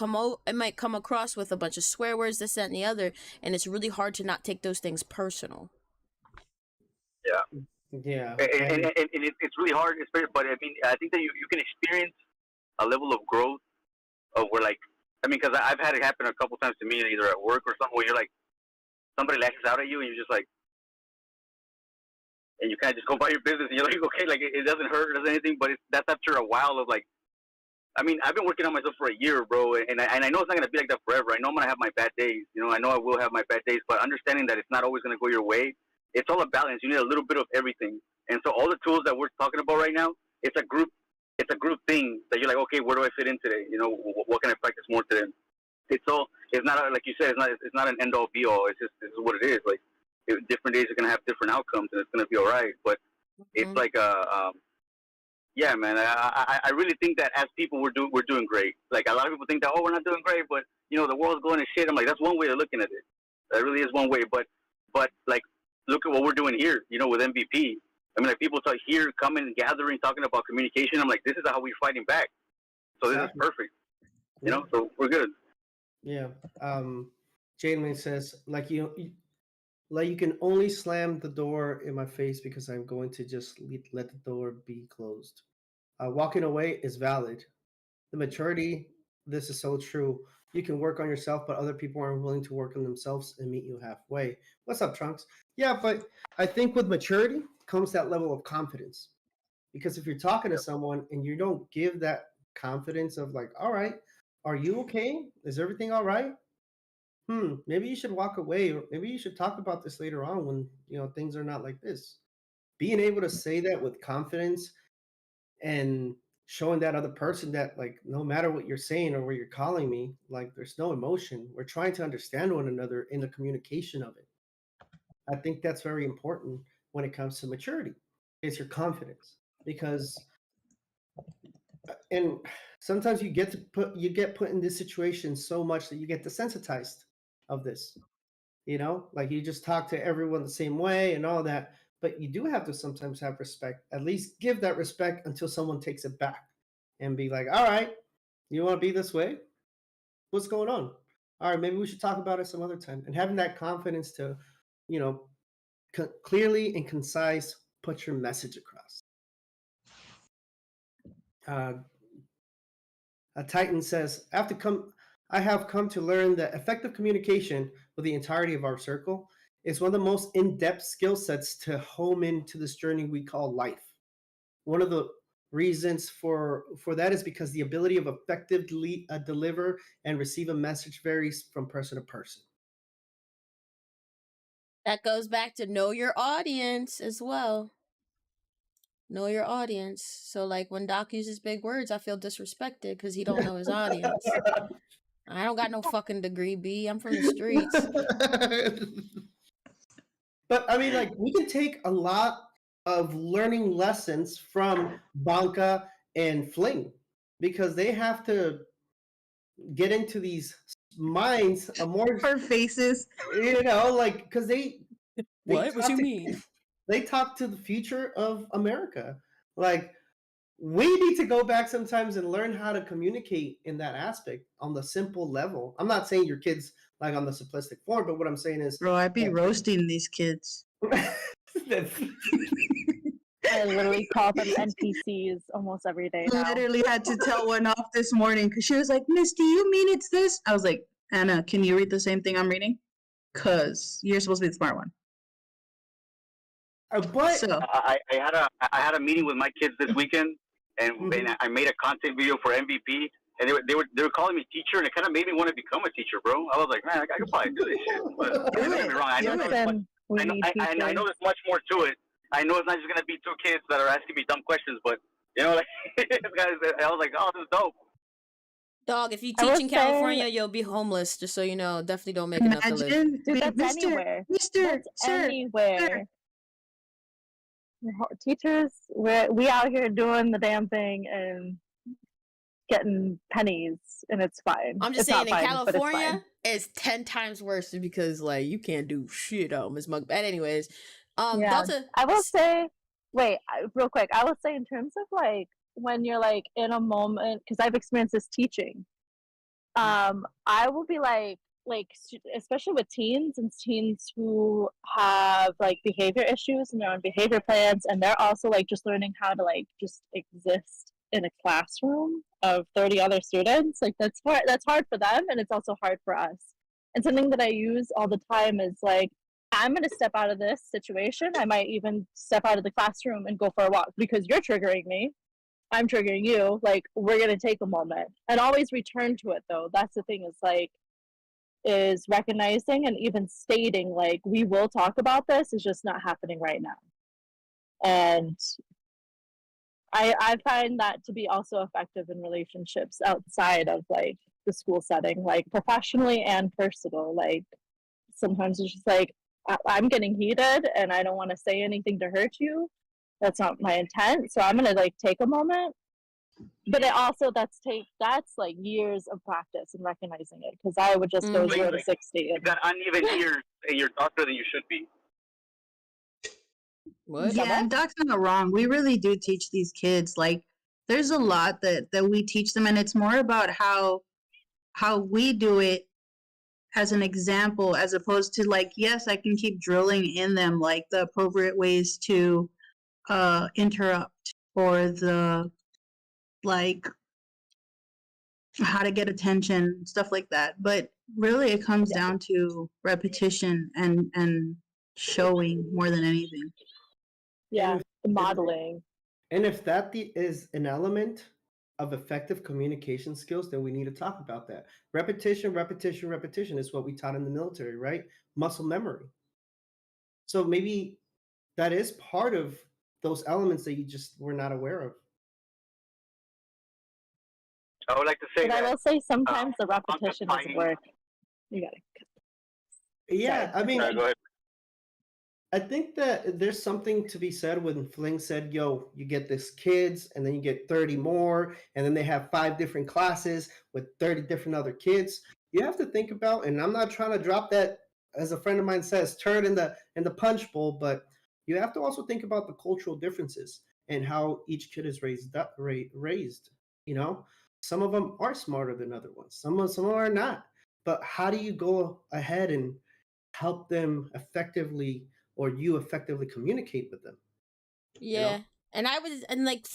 come across with a bunch of swear words, this, that, and the other, and it's really hard to not take those things personal. Yeah. Yeah. And it's really hard, but I mean, I think that you can experience a level of growth of where, like, I mean, because I've had it happen a couple times to me, either at work or something, where you're like, somebody lashes out at you, and you're just like, and you kind of just go by your business, and you're like, okay, like, it doesn't hurt, it doesn't anything, but that's after a while of, like, I mean, I've been working on myself for a year, bro, and I know it's not going to be like that forever. I know I'm going to have my bad days. I know I will have my bad days, but understanding that it's not always going to go your way, it's all a balance. You need a little bit of everything. And so all the tools that we're talking about right now, it's a group thing that you're like, okay, where do I fit in today? What can I practice more today? It's not, like you said, it's not an end all be all. It's just, this is what it is. Like, different days are going to have different outcomes, and it's going to be all right. But it's like yeah, man. I really think that as people we're doing great. Like, a lot of people think that, oh, we're not doing great, but the world's going to shit. I'm like, that's one way of looking at it. That really is one way. But like, look at what we're doing here. With MVP. I mean, like, people talk here, coming, gathering, talking about communication. I'm like, this is how we're fighting back. So this is perfect. So we're good. Yeah. Jalen says, like you can only slam the door in my face because I'm going to just let the door be closed. Walking away is valid. The maturity, this is so true. You can work on yourself, but other people aren't willing to work on themselves and meet you halfway. What's up, Trunks? Yeah, but I think with maturity comes that level of confidence. Because if you're talking to someone and you don't give that confidence of like, all right, are you okay? Is everything all right? Maybe you should walk away, or maybe you should talk about this later on when things are not like this. Being able to say that with confidence and showing that other person that, like, no matter what you're saying or what you're calling me, like, there's no emotion. We're trying to understand one another in the communication of it. I think that's very important when it comes to maturity. It's your confidence, because and sometimes you get put in this situation so much that you get desensitized of this. Like, you just talk to everyone the same way and all that, but you do have to sometimes have respect. At least give that respect until someone takes it back and be like, all right, you want to be this way? What's going on? All right, maybe we should talk about it some other time. And having that confidence to, clearly and concise put your message across. A Titan says, I have come to learn that effective communication with the entirety of our circle is one of the most in-depth skill sets to home into this journey we call life. One of the reasons for that is because the ability of effectively deliver and receive a message varies from person to person. That goes back to know your audience as well. Know your audience. So, like, when Doc uses big words, I feel disrespected because he don't know his audience. I don't got no fucking degree, B. I'm from the streets. But I mean, like, we can take a lot of learning lessons from Banca and Fling, because they have to get into these minds are more, Our faces. you know, like because What? What talk you to- mean? they talk to the future of America. Like we need to go back sometimes and learn how to communicate in that aspect on the simple level. I'm not saying your kids like on the simplistic form, but what I'm saying is, Bro, I'd be roasting these kids. I literally call them NPCs almost every day now. Literally had to tell one off this morning because she was like, Miss, do you mean it's this? I was like, Anna, can you read the same thing I'm reading? Because you're supposed to be the smart one. but So, I had a meeting with my kids this weekend, and I made a content video for MVP, and they were calling me teacher, and it kind of made me want to become a teacher, bro. I was like, man, I could probably do this shit. But don't get me wrong, I know Listen, we I know, need I know teachers. there's much more to it. I know it's not just gonna be two kids that are asking me dumb questions, but you know, like guys, I was like, oh, this is dope. Dog, if you I will teach in California, you'll be homeless. Just so you know, definitely don't make enough to live. imagine, Dude, that's Mister, anywhere. Mister, That's sir, anywhere. Teachers, we out here doing the damn thing and getting pennies, and it's fine. I'm just It's not saying, in fine, but it's fine. California, it's 10 times worse because like you can't do shit out Miss Mug. But anyways, Yeah, Delta. I will say, wait, real quick, I will say in terms of like when you're like in a moment, because I've experienced this teaching, I will be like especially with teens and teens who have like behavior issues and their own behavior plans, and they're also like just learning how to like just exist in a classroom of 30 other students. Like that's hard for them, and it's also hard for us. And something that I use all the time is like, I'm going to step out of this situation. I might even step out of the classroom and go for a walk because you're triggering me. I'm triggering you. Like, we're going to take a moment and always return to it, though. That's the thing, is recognizing and even stating, like, we will talk about this. It's just not happening right now. And I find that to be also effective in relationships outside of, like, the school setting, like, professionally and personal. Like, sometimes it's just like, I'm getting heated and I don't want to say anything to hurt you. That's not my intent. So I'm gonna like take a moment. But it also that's like years of practice and recognizing it, because I would just go 0 to 60. You got uneven ears and you're darker than you should be. What? Yeah, and Doc's not wrong. We really do teach these kids. Like, there's a lot that we teach them, and it's more about how we do it as an example, as opposed to like, yes, I can keep drilling in them like the appropriate ways to interrupt, or the like how to get attention, stuff like that. But really it comes down to repetition and showing more than anything. Yeah, modeling. And if that is an element of effective communication skills, then we need to talk about that. Repetition is what we taught in the military, right? Muscle memory. So maybe that is part of those elements that you just were not aware of. I would like to say but that. I will say sometimes the repetition doesn't work. You gotta. Yeah, Sorry. I mean, Go ahead. I think that there's something to be said when Fling said, yo, you get this kids and then you get 30 more, and then they have 5 different classes with 30 different other kids. You have to think about, and I'm not trying to drop that, as a friend of mine says, turd in the punch bowl, but you have to also think about the cultural differences and how each kid is raised. You know, some of them are smarter than other ones. Some of them are not. But how do you go ahead and help them effectively, or you effectively communicate with them? Yeah, You know? and I was, and like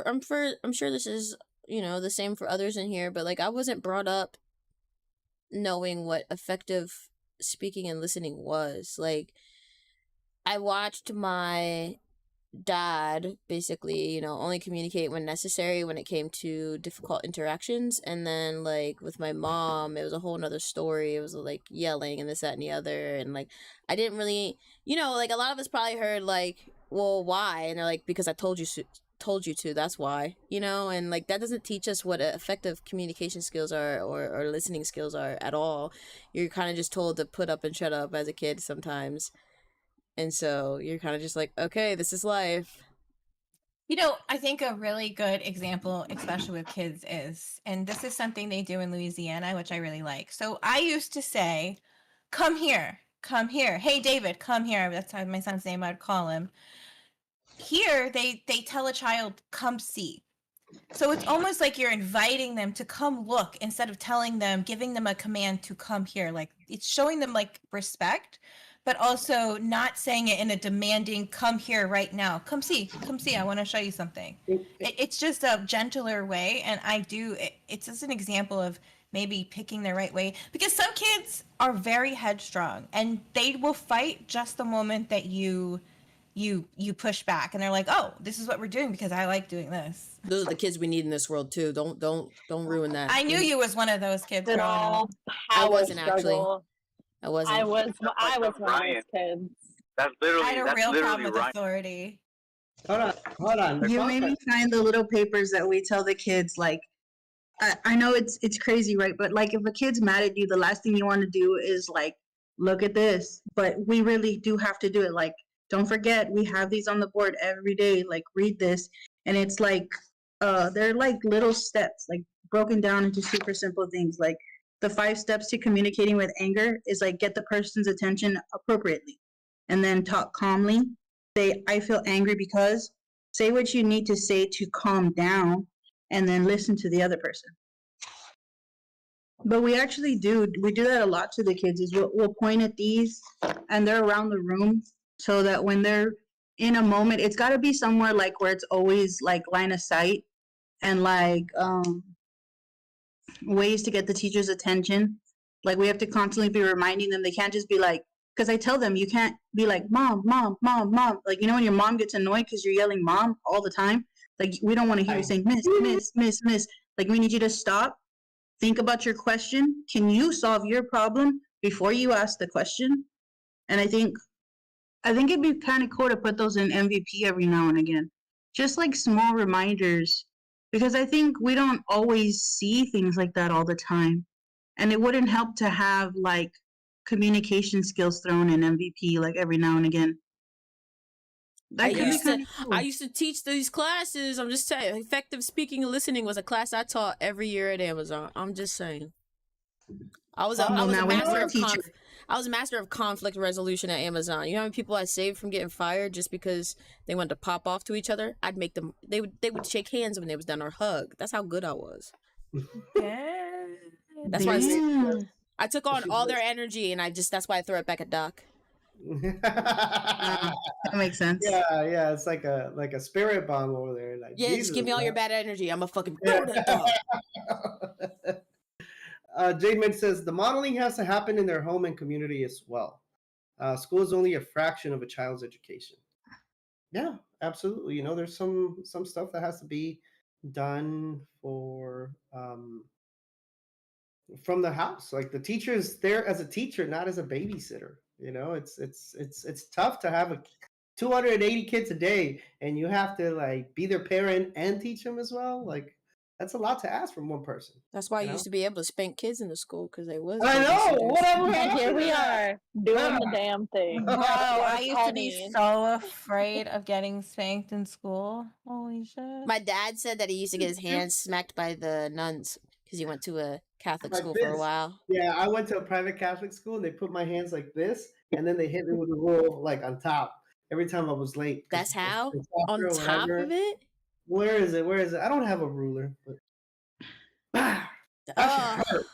I'm sure this is the same for others in here, but like I wasn't brought up knowing what effective speaking and listening was. Like I watched my dad basically only communicate when necessary when it came to difficult interactions, and then like with my mom it was a whole nother story. It was like yelling and this, that, and the other, and like I didn't really like a lot of us probably heard like, well, why? And they're like, because I told you to, that's why. And like that doesn't teach us what effective communication skills are, or listening skills are at all. You're kind of just told to put up and shut up as a kid sometimes. And so you're kind of just like, okay, this is life. You know, I think a really good example, especially with kids, is, and this is something they do in Louisiana, which I really like. So I used to say, come here, come here. Hey, David, come here. That's how my son's name I'd call him. Here, they tell a child, come see. So it's almost like you're inviting them to come look instead of telling them, giving them a command to come here. Like it's showing them like respect, but also not saying it in a demanding, come here right now. Come see, I want to show you something. It's just a gentler way. And it's just an example of maybe picking the right way, because some kids are very headstrong and they will fight just the moment that you push back, and they're like, oh, this is what we're doing because I like doing this. Those are the kids we need in this world too. Don't ruin that. I knew you was one of those kids Good growing up. old I power wasn't actually. struggle. I wasn't. I was That's I like was one of Ryan. those kids. That's I literally had a that's real literally problem with Ryan. authority. Hold on. You made me find the little papers that we tell the kids, like, I know it's crazy, right? But like, if a kid's mad at you, the last thing you want to do is like, look at this. But we really do have to do it. Like, don't forget, we have these on the board every day. Like, read this, and it's like, they're like little steps, like broken down into super simple things. Like the 5 steps to communicating with anger is like, get the person's attention appropriately, and then talk calmly. Say, I feel angry because. Say what you need to say to calm down, and then listen to the other person. But we actually do that a lot to the kids. Is we'll point at these, and they're around the room, so that when they're in a moment, it's got to be somewhere like where it's always like line of sight, and like ways to get the teacher's attention. Like we have to constantly be reminding them. They can't just be like, because I tell them, you can't be like, mom, mom, mom, mom. Like, you know, when your mom gets annoyed because you're yelling mom all the time, like we don't want to hear you saying miss, miss, miss, miss. Like we need you to stop, think about your question. Can you solve your problem before you ask the question? And I think it'd be kind of cool to put those in MVP every now and again. Just like small reminders, because I think we don't always see things like that all the time. And it wouldn't help to have like communication skills thrown in MVP like every now and again. I used to teach these classes. I'm just saying, effective speaking and listening was a class I taught every year at Amazon. I'm just saying. I was a master of conflict resolution at Amazon. You know how many people I saved from getting fired just because they wanted to pop off to each other? I'd make them. They would shake hands when they was done or hug. That's how good I was. Yeah. That's why I took on all their energy, and that's why I throw it back at Doc. That makes sense. Yeah, it's like a spirit bomb over there. Like, yeah, just give me all your bad energy. I'm a fucking throw that dog. Jademan says the modeling has to happen in their home and community as well. School is only a fraction of a child's education. Yeah, absolutely. You know, there's some stuff that has to be done from the house. Like the teacher is there as a teacher, not as a babysitter. You know, it's tough to have 280 kids a day, and you have to like be their parent and teach them as well. Like that's a lot to ask from one person. That's why I used to be able to spank kids in the school because they was. I know. Whatever. And here we are doing the damn thing. Bro, I used to be so afraid of getting spanked in school. Holy shit. My dad said that he used to get his hands smacked by the nuns because he went to a Catholic school for a while. Yeah, I went to a private Catholic school, and they put my hands like this, and then they hit me with a rule like on top every time I was late. That's how? On top of it? Where is it? I don't have a ruler. But... that shit hurt.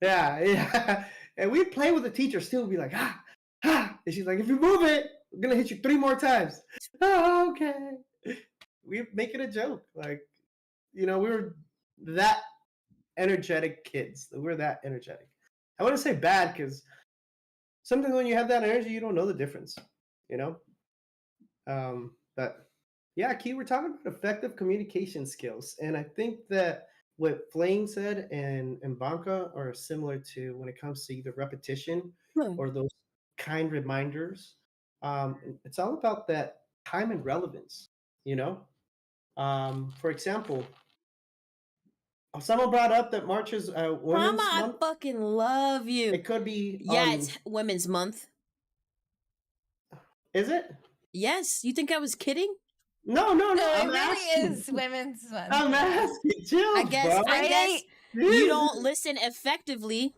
Yeah. And we'd play with the teacher still, be like, and she's like, if you move it, I'm going to hit you 3 more times. Oh, okay. We make it a joke. Like, you know, we were that energetic kids. We're that energetic. I wouldn't say bad because sometimes when you have that energy, you don't know the difference, you know? But yeah, Key, we're talking about effective communication skills. And I think that what Flame said and Banca are similar to when it comes to either repetition or those kind reminders. It's all about that time and relevance, you know? For example, someone brought up that March is Women's Month. I fucking love you. It could be. Yeah, it's Women's Month. Is it? Yes. You think I was kidding? No, no, no. No, it I'm really asking. is Women's Month. I'm yeah. asking. Chill, I guess bro. I guess you Jesus. don't listen effectively.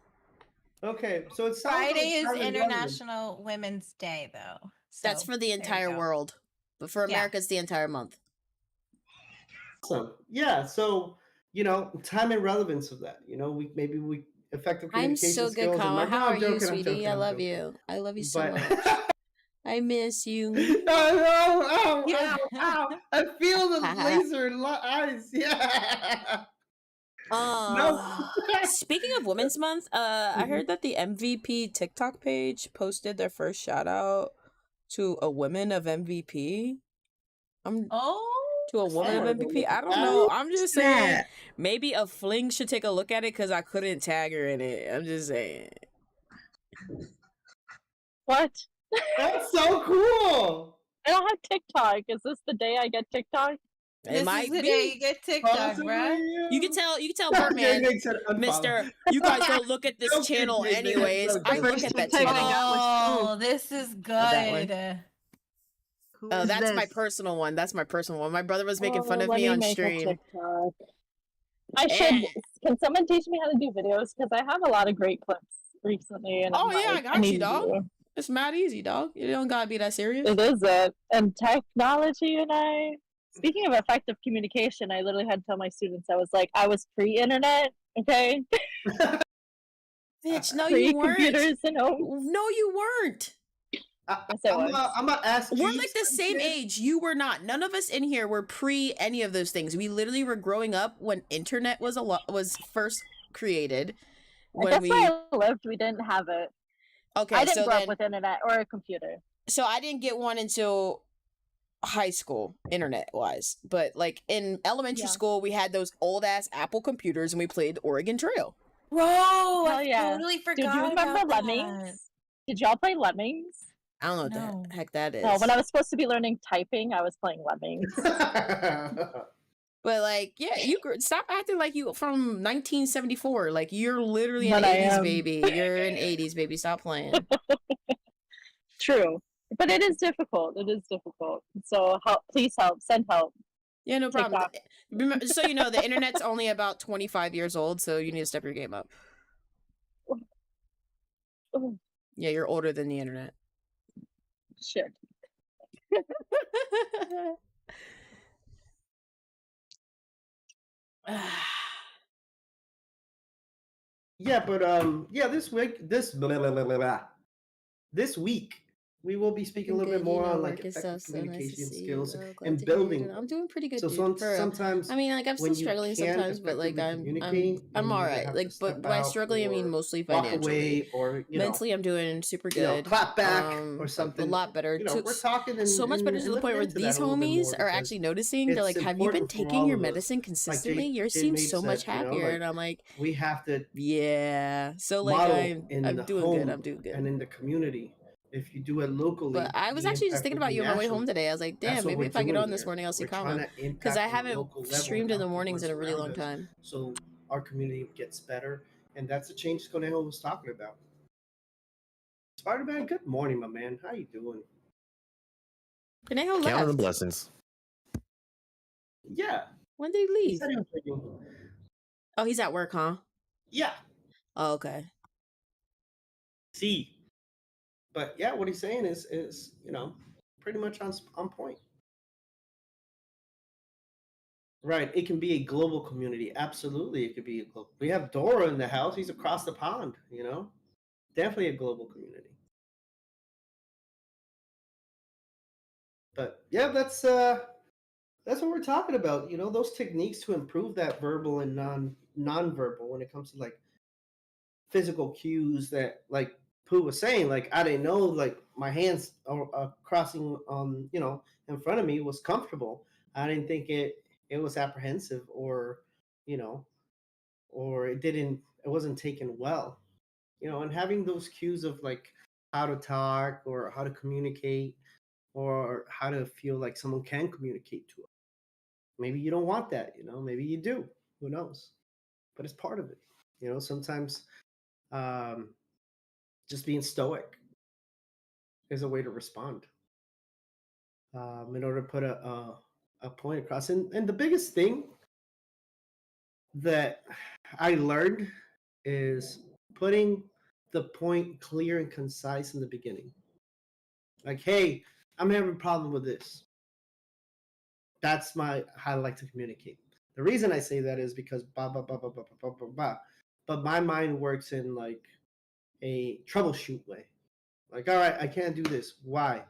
Okay, so it sounds Friday like is time and relevance. International Women's Day, though. That's So, for the there you entire go. world. But for Yeah. America, it's the entire month. Awesome. Yeah. So time and relevance of that. Maybe we effective I'm communication so good, skills. And Kama. no, How I'm are you, joking. I'm sweetie? joking. I I'm love joking. you. I love you so But much. I miss you. ow, Yeah. ow, ow! I feel the laser eyes. Yeah. No. Speaking of Women's Month, I heard that the MVP TikTok page posted their first shout out to a woman of MVP. To a woman of MVP. I don't know. I'm just saying maybe a fling should take a look at it because I couldn't tag her in it. I'm just saying. What? That's so cool. I don't have TikTok. Is this the day I get TikTok? It might the be. day you get TikTok, Possibly, bruh. yeah. You can tell Birdman, Jay said unfollow. Mister, you guys don't look at this Joking, channel Jay, anyways. joking. I The look first at that TikTok I channel. got was Oh, this is that one. good. Who Oh, is that's my this? personal one. That's my personal one. My brother was making fun of let me me on make a stream. TikTok. I should. Can someone teach me how to do videos? Because I have a lot of great clips recently, and Oh I'm yeah, I like, got need you, dog. to. It's mad easy, dog. You don't gotta be that serious. It is it. And technology and I. Speaking of effective communication, I literally had to tell my students I was like, I was pre-internet, okay? Bitch, no, you weren't. Pre-computers and home. No, you weren't. Yes, I was. I'm gonna ask. We're Keith like the same something. age. You were not. None of us in here were pre any of those things. We literally were growing up when internet was first created. I guess where I lived, we didn't have it. Okay, I didn't so grow then up with internet or a computer. so I didn't get one until high school, internet wise. But like in elementary school, we had those old ass Apple computers and we played Oregon Trail. Bro, Hell I yeah. totally forgot. Dude, you remember about Lemmings? That. Did y'all play Lemmings? I don't know what No. the heck that is. No, when I was supposed to be learning typing, I was playing Lemmings. But like, yeah, stop acting like you from 1974. Like you're literally But an I 80s am. baby. You're an 80s baby. Stop playing. True. But it is difficult. It is difficult. So please help. Send help. Yeah, no problem. TikTok. Remember, so you know, the internet's only about 25 years old, so you need to step your game up. Oh, Yeah, you're older than the internet. shit. Yeah, but this week, this week, we will be speaking a little bit more on like effective communication skills and building. I'm doing pretty good. So dude, for real. sometimes I mean, like I'm still when you struggling can't sometimes, but like effectively I'm communicate and all you right. have Like, to but step by out struggling, I mean or mostly walk financially. away or Mentally, I'm doing super you know, good. clap back or something. A lot better. We're talking and, so much better and to the point looking where into these that a little bit homies more are because actually noticing. They're it's like, "Have you been important for taking all your of us. medicine Like consistently? Jade Yours seems Mabe so much said, you know, happier." like, And I'm like, we have to yeah. So like model I'm the doing home good. I'm doing good. and in the community. If you do it locally, But I was be actually just thinking about you on my way effectively home today. I was like, damn, that's what maybe we're if I get doing on this here. morning, I'll see We're trying Kama. to Because impact I on a haven't local level streamed in the and mornings in a influence really long around us time. so our community gets better. And that's the change Conejo was talking about. Spider-Man, good morning, my man. How you doing? Conejo Counting the left. blessings. Yeah. When did he He leave? said he was leaving. Oh, he's at work, huh? Yeah. Oh, okay. See. But yeah, what he's saying is you know, pretty much on point. Right. It can be a global community. Absolutely, it could be a global. We have Dora in the house. He's across the pond. You know, definitely a global community. But yeah, that's what we're talking about. You know, those techniques to improve that verbal and non-verbal when it comes to like physical cues that like Pooh was saying. Like I didn't know like my hands crossing you know in front of me was comfortable. I didn't think it was apprehensive or you know or it wasn't taken well. You know, and having those cues of like how to talk or how to communicate or how to feel like someone can communicate to us. Maybe you don't want that, you know, maybe you do. Who knows? But it's part of it. You know, sometimes just being stoic is a way to respond. In order to put a point across. And the biggest thing that I learned is putting the point clear and concise in the beginning. Like, hey, I'm having a problem with this. That's how I like to communicate. The reason I say that is because blah blah blah blah blah blah blah blah. But my mind works in like a troubleshoot way. Like, all right, I can't do this. Why?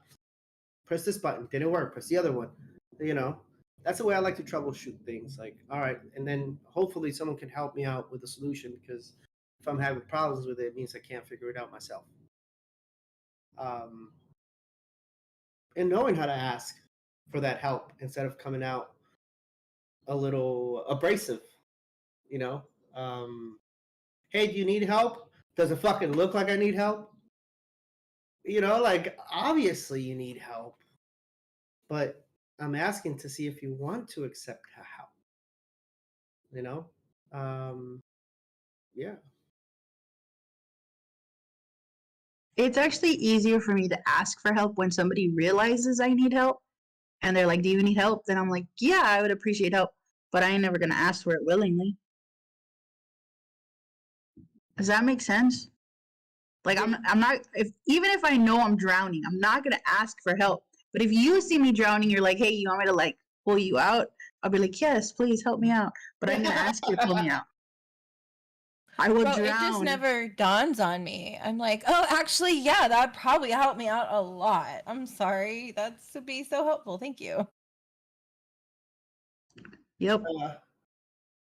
Press this button. Didn't work. Press the other one. You know, that's the way I like to troubleshoot things. Like, all right, and then hopefully someone can help me out with a solution, because if I'm having problems with it, it means I can't figure it out myself. And knowing how to ask for that help instead of coming out a little abrasive, you know. Hey, do you need help? Does it fucking look like I need help? You know, like, obviously you need help, but I'm asking to see if you want to accept help. You know, yeah. It's actually easier for me to ask for help when somebody realizes I need help and they're like, do you need help? Then I'm like, yeah, I would appreciate help, but I ain't never gonna ask for it willingly. Does that make sense? Like, I'm not, even if I know I'm drowning, I'm not gonna ask for help. But if you see me drowning, you're like, hey, you want me to like pull you out? I'll be like, yes, please help me out. But I'm gonna ask you to pull me out. I will Bro, drown. it just never dawns on me. I'm like, oh, actually, yeah, that would probably help me out a lot. I'm sorry. That's would be so helpful. Thank you. Yep.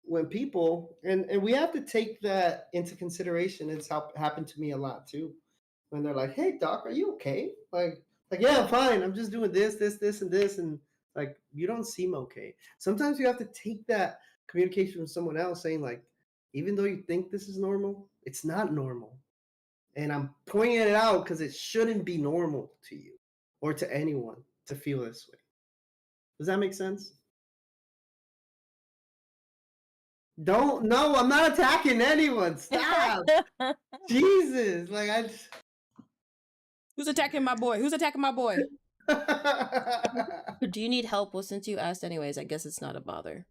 When people, and we have to take that into consideration. It's happened to me a lot too. When they're like, hey, doc, are you okay? Like, yeah, I'm fine. I'm just doing this, and this. And like, you don't seem okay. Sometimes you have to take that communication from someone else saying like, even though you think this is normal, it's not normal. And I'm pointing it out because it shouldn't be normal to you or to anyone to feel this way. Does that make sense? No, I'm not attacking anyone. Stop. Jesus. Like, I just... Who's attacking my boy? Who's attacking my boy? Do you need help? Well, since you asked anyways, I guess it's not a bother.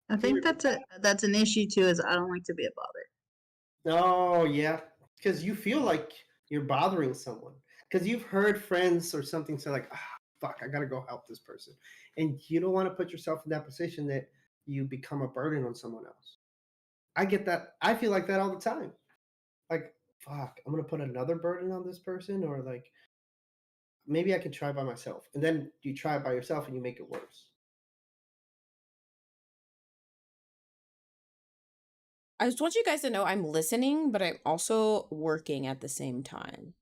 I think that's an issue too, is I don't like to be a bother. Oh, yeah. Because you feel like you're bothering someone. Because you've heard friends or something say like, fuck, I gotta go help this person. And you don't want to put yourself in that position that you become a burden on someone else. I get that. I feel like that all the time. Like, fuck, I'm gonna put another burden on this person, or like, maybe I can try by myself. And then you try it by yourself and you make it worse. I just want you guys to know I'm listening, but I'm also working at the same time.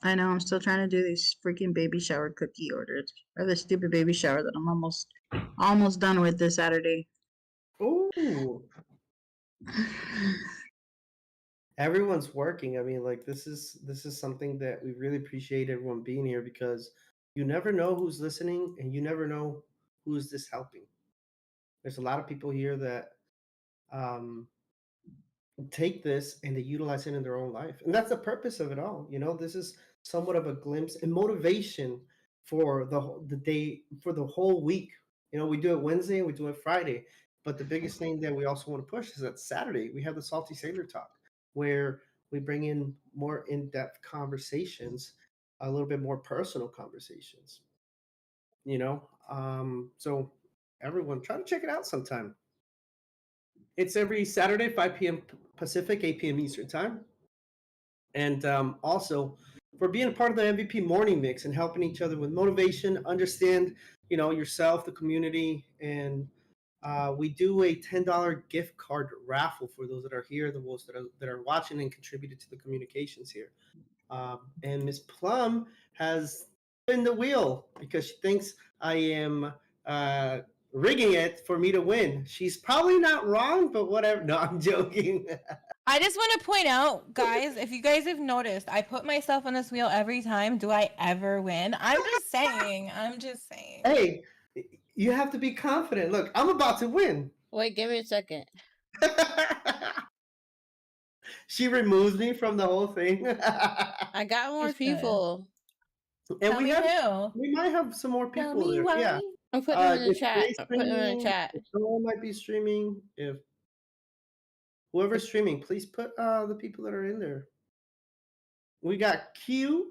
I know, I'm still trying to do these freaking baby shower cookie orders. Or the stupid baby shower that I'm almost done with this Saturday. Ooh. Everyone's working. I mean, like, this is something that we really appreciate everyone being here, because you never know who's listening and you never know who is this helping. There's a lot of people here that take this and they utilize it in their own life, and that's the purpose of it all. You know, this is somewhat of a glimpse and motivation for the day, for the whole week. You know, we do it Wednesday and we do it Friday, but the biggest thing that we also want to push is that Saturday we have the Salty Sailor Talk, where we bring in more in-depth conversations, a little bit more personal conversations. You know, so everyone try to check it out sometime. It's every Saturday, 5 p.m. Pacific, 8 p.m. Eastern time. And also, for being a part of the MVP Morning Mix and helping each other with motivation, understand, you know, yourself, the community, and we do a $10 gift card raffle for those that are here, the ones that are watching and contributed to the communications here. And Miss Plum has spin the wheel because she thinks I am rigging it for me to win. She's probably not wrong, but whatever. No, I'm joking. I just want to point out, guys, if you guys have noticed, I put myself on this wheel every time. Do I ever win? I'm just saying. Hey, you have to be confident. Look, I'm about to win. Wait, give me a second. She removes me from the whole thing. I got more You should. people. And Tell me who. we might have some more Tell people me there. why. Yeah. I'm putting them in the If chat. Jay's I'm putting them in the streaming, chat. if Joel might be streaming, if whoever's streaming, please put the people that are in there. We got Q.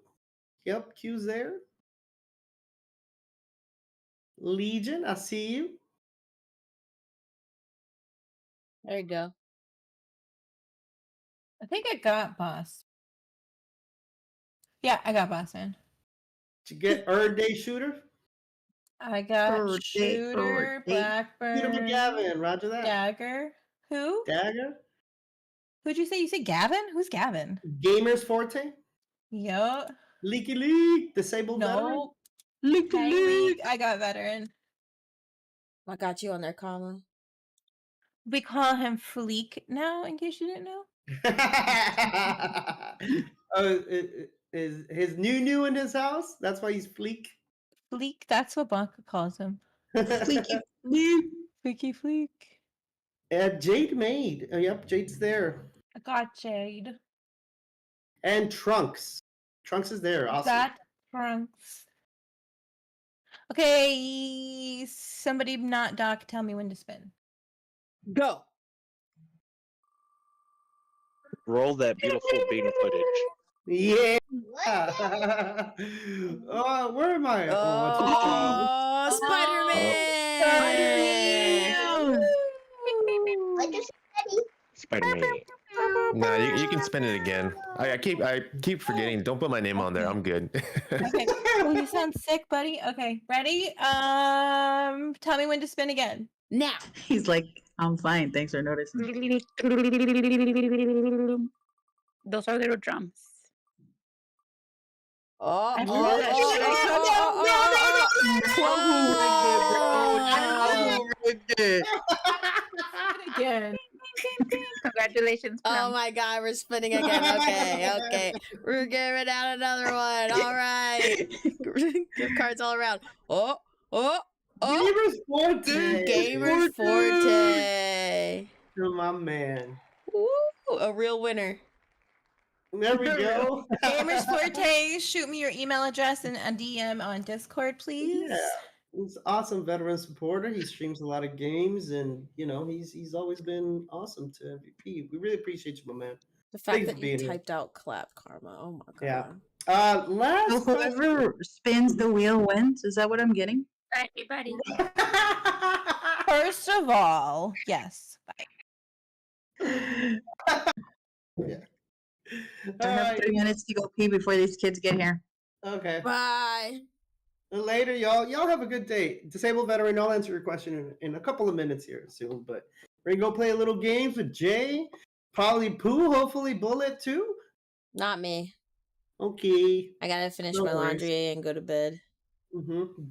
Yep, Q's there. Legion, I see you. There you go. I think I got boss. Yeah, I got boss in. Did you get Earn Day Shooter? I got Or date, Shooter, Shooter Blackburn, McGavin, roger that. Dagger. Who? Dagger. Who'd you say? You said Gavin? Who's Gavin? Gamers Forte. Yup. Leaky League. Disabled Veteran. No. Hey, League. I got veteran. I got you on there, comma. We call him Fleek now, in case you didn't know. Is his new in his house? That's why he's Fleek. Fleek, that's what Blanca calls him. Fleeky fleek. Fleeky Fleek. Jade Maid. Yep, Jade's there. I got Jade. And Trunks. Trunks is there. Awesome. Got Trunks. Okay, somebody not Doc, tell me when to spin. Go. Roll that beautiful bean footage. Yeah. Oh, where am I? Oh, Spider-Man! Spider-Man. Nah, you can spin it again. I keep forgetting. Don't put my name on there. I'm good. Okay. Oh, you sound sick, buddy. Okay, ready? Tell me when to spin again. Now. He's like, I'm fine. Thanks for noticing. Those are little drums. Oh, I forgot Again. again. Congratulations. Oh my god, we're spinning again. Okay. We're giving out another one. All right. Gift cards all around. Oh. Gamers Forte. Gamers Forte. To my man. Ooh, a real winner. There we go. Gamers Forte, shoot me your email address and a DM on Discord, please. Yeah. He's an awesome veteran supporter. He streams a lot of games, and he's always been awesome to MVP. We really appreciate you, my man. The fact Thanks that for you being here. typed out clap karma. Oh my god. Yeah. So Last whoever spins the wheel wins. Is that what I'm getting? Everybody. First of all, yes. Yeah. I have 3 minutes to go pee before these kids get here. Okay. Bye. Later, y'all. Y'all have a good day. Disabled veteran, I'll answer your question in a couple of minutes here soon. But we're gonna go play a little games with Jay, probably Pooh, hopefully Bullet too. Not me. Okay. I gotta finish No my worries. laundry and go to bed.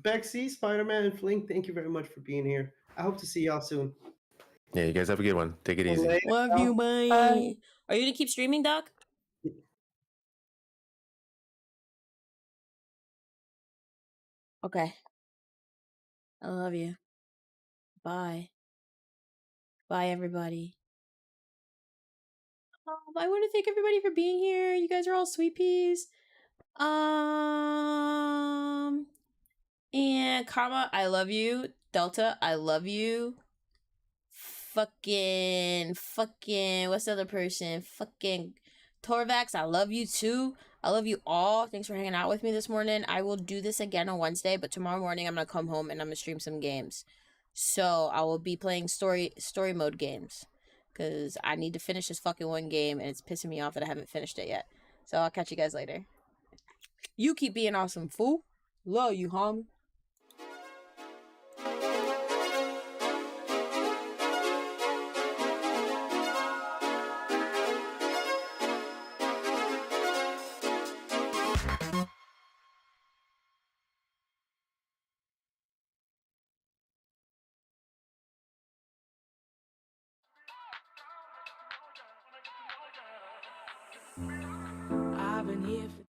Bexy, Spider-Man, and Fling, thank you very much for being here. I hope to see y'all soon. Yeah, you guys have a good one. Take it easy. Later, Love y'all. you, bye. Are you gonna keep streaming, Doc? Okay. I love you. Bye. Bye, everybody. I want to thank everybody for being here. You guys are all sweet peas. And Karma, I love you. Delta, I love you. Fucking, what's the other person? Fucking Torvax, I love you too. I love you all. Thanks for hanging out with me this morning. I will do this again on Wednesday, but tomorrow morning I'm gonna come home and I'm gonna stream some games. So I will be playing story mode games. Because I need to finish this fucking one game and it's pissing me off that I haven't finished it yet. So I'll catch you guys later. You keep being awesome, fool. Love you, homie. I've been here for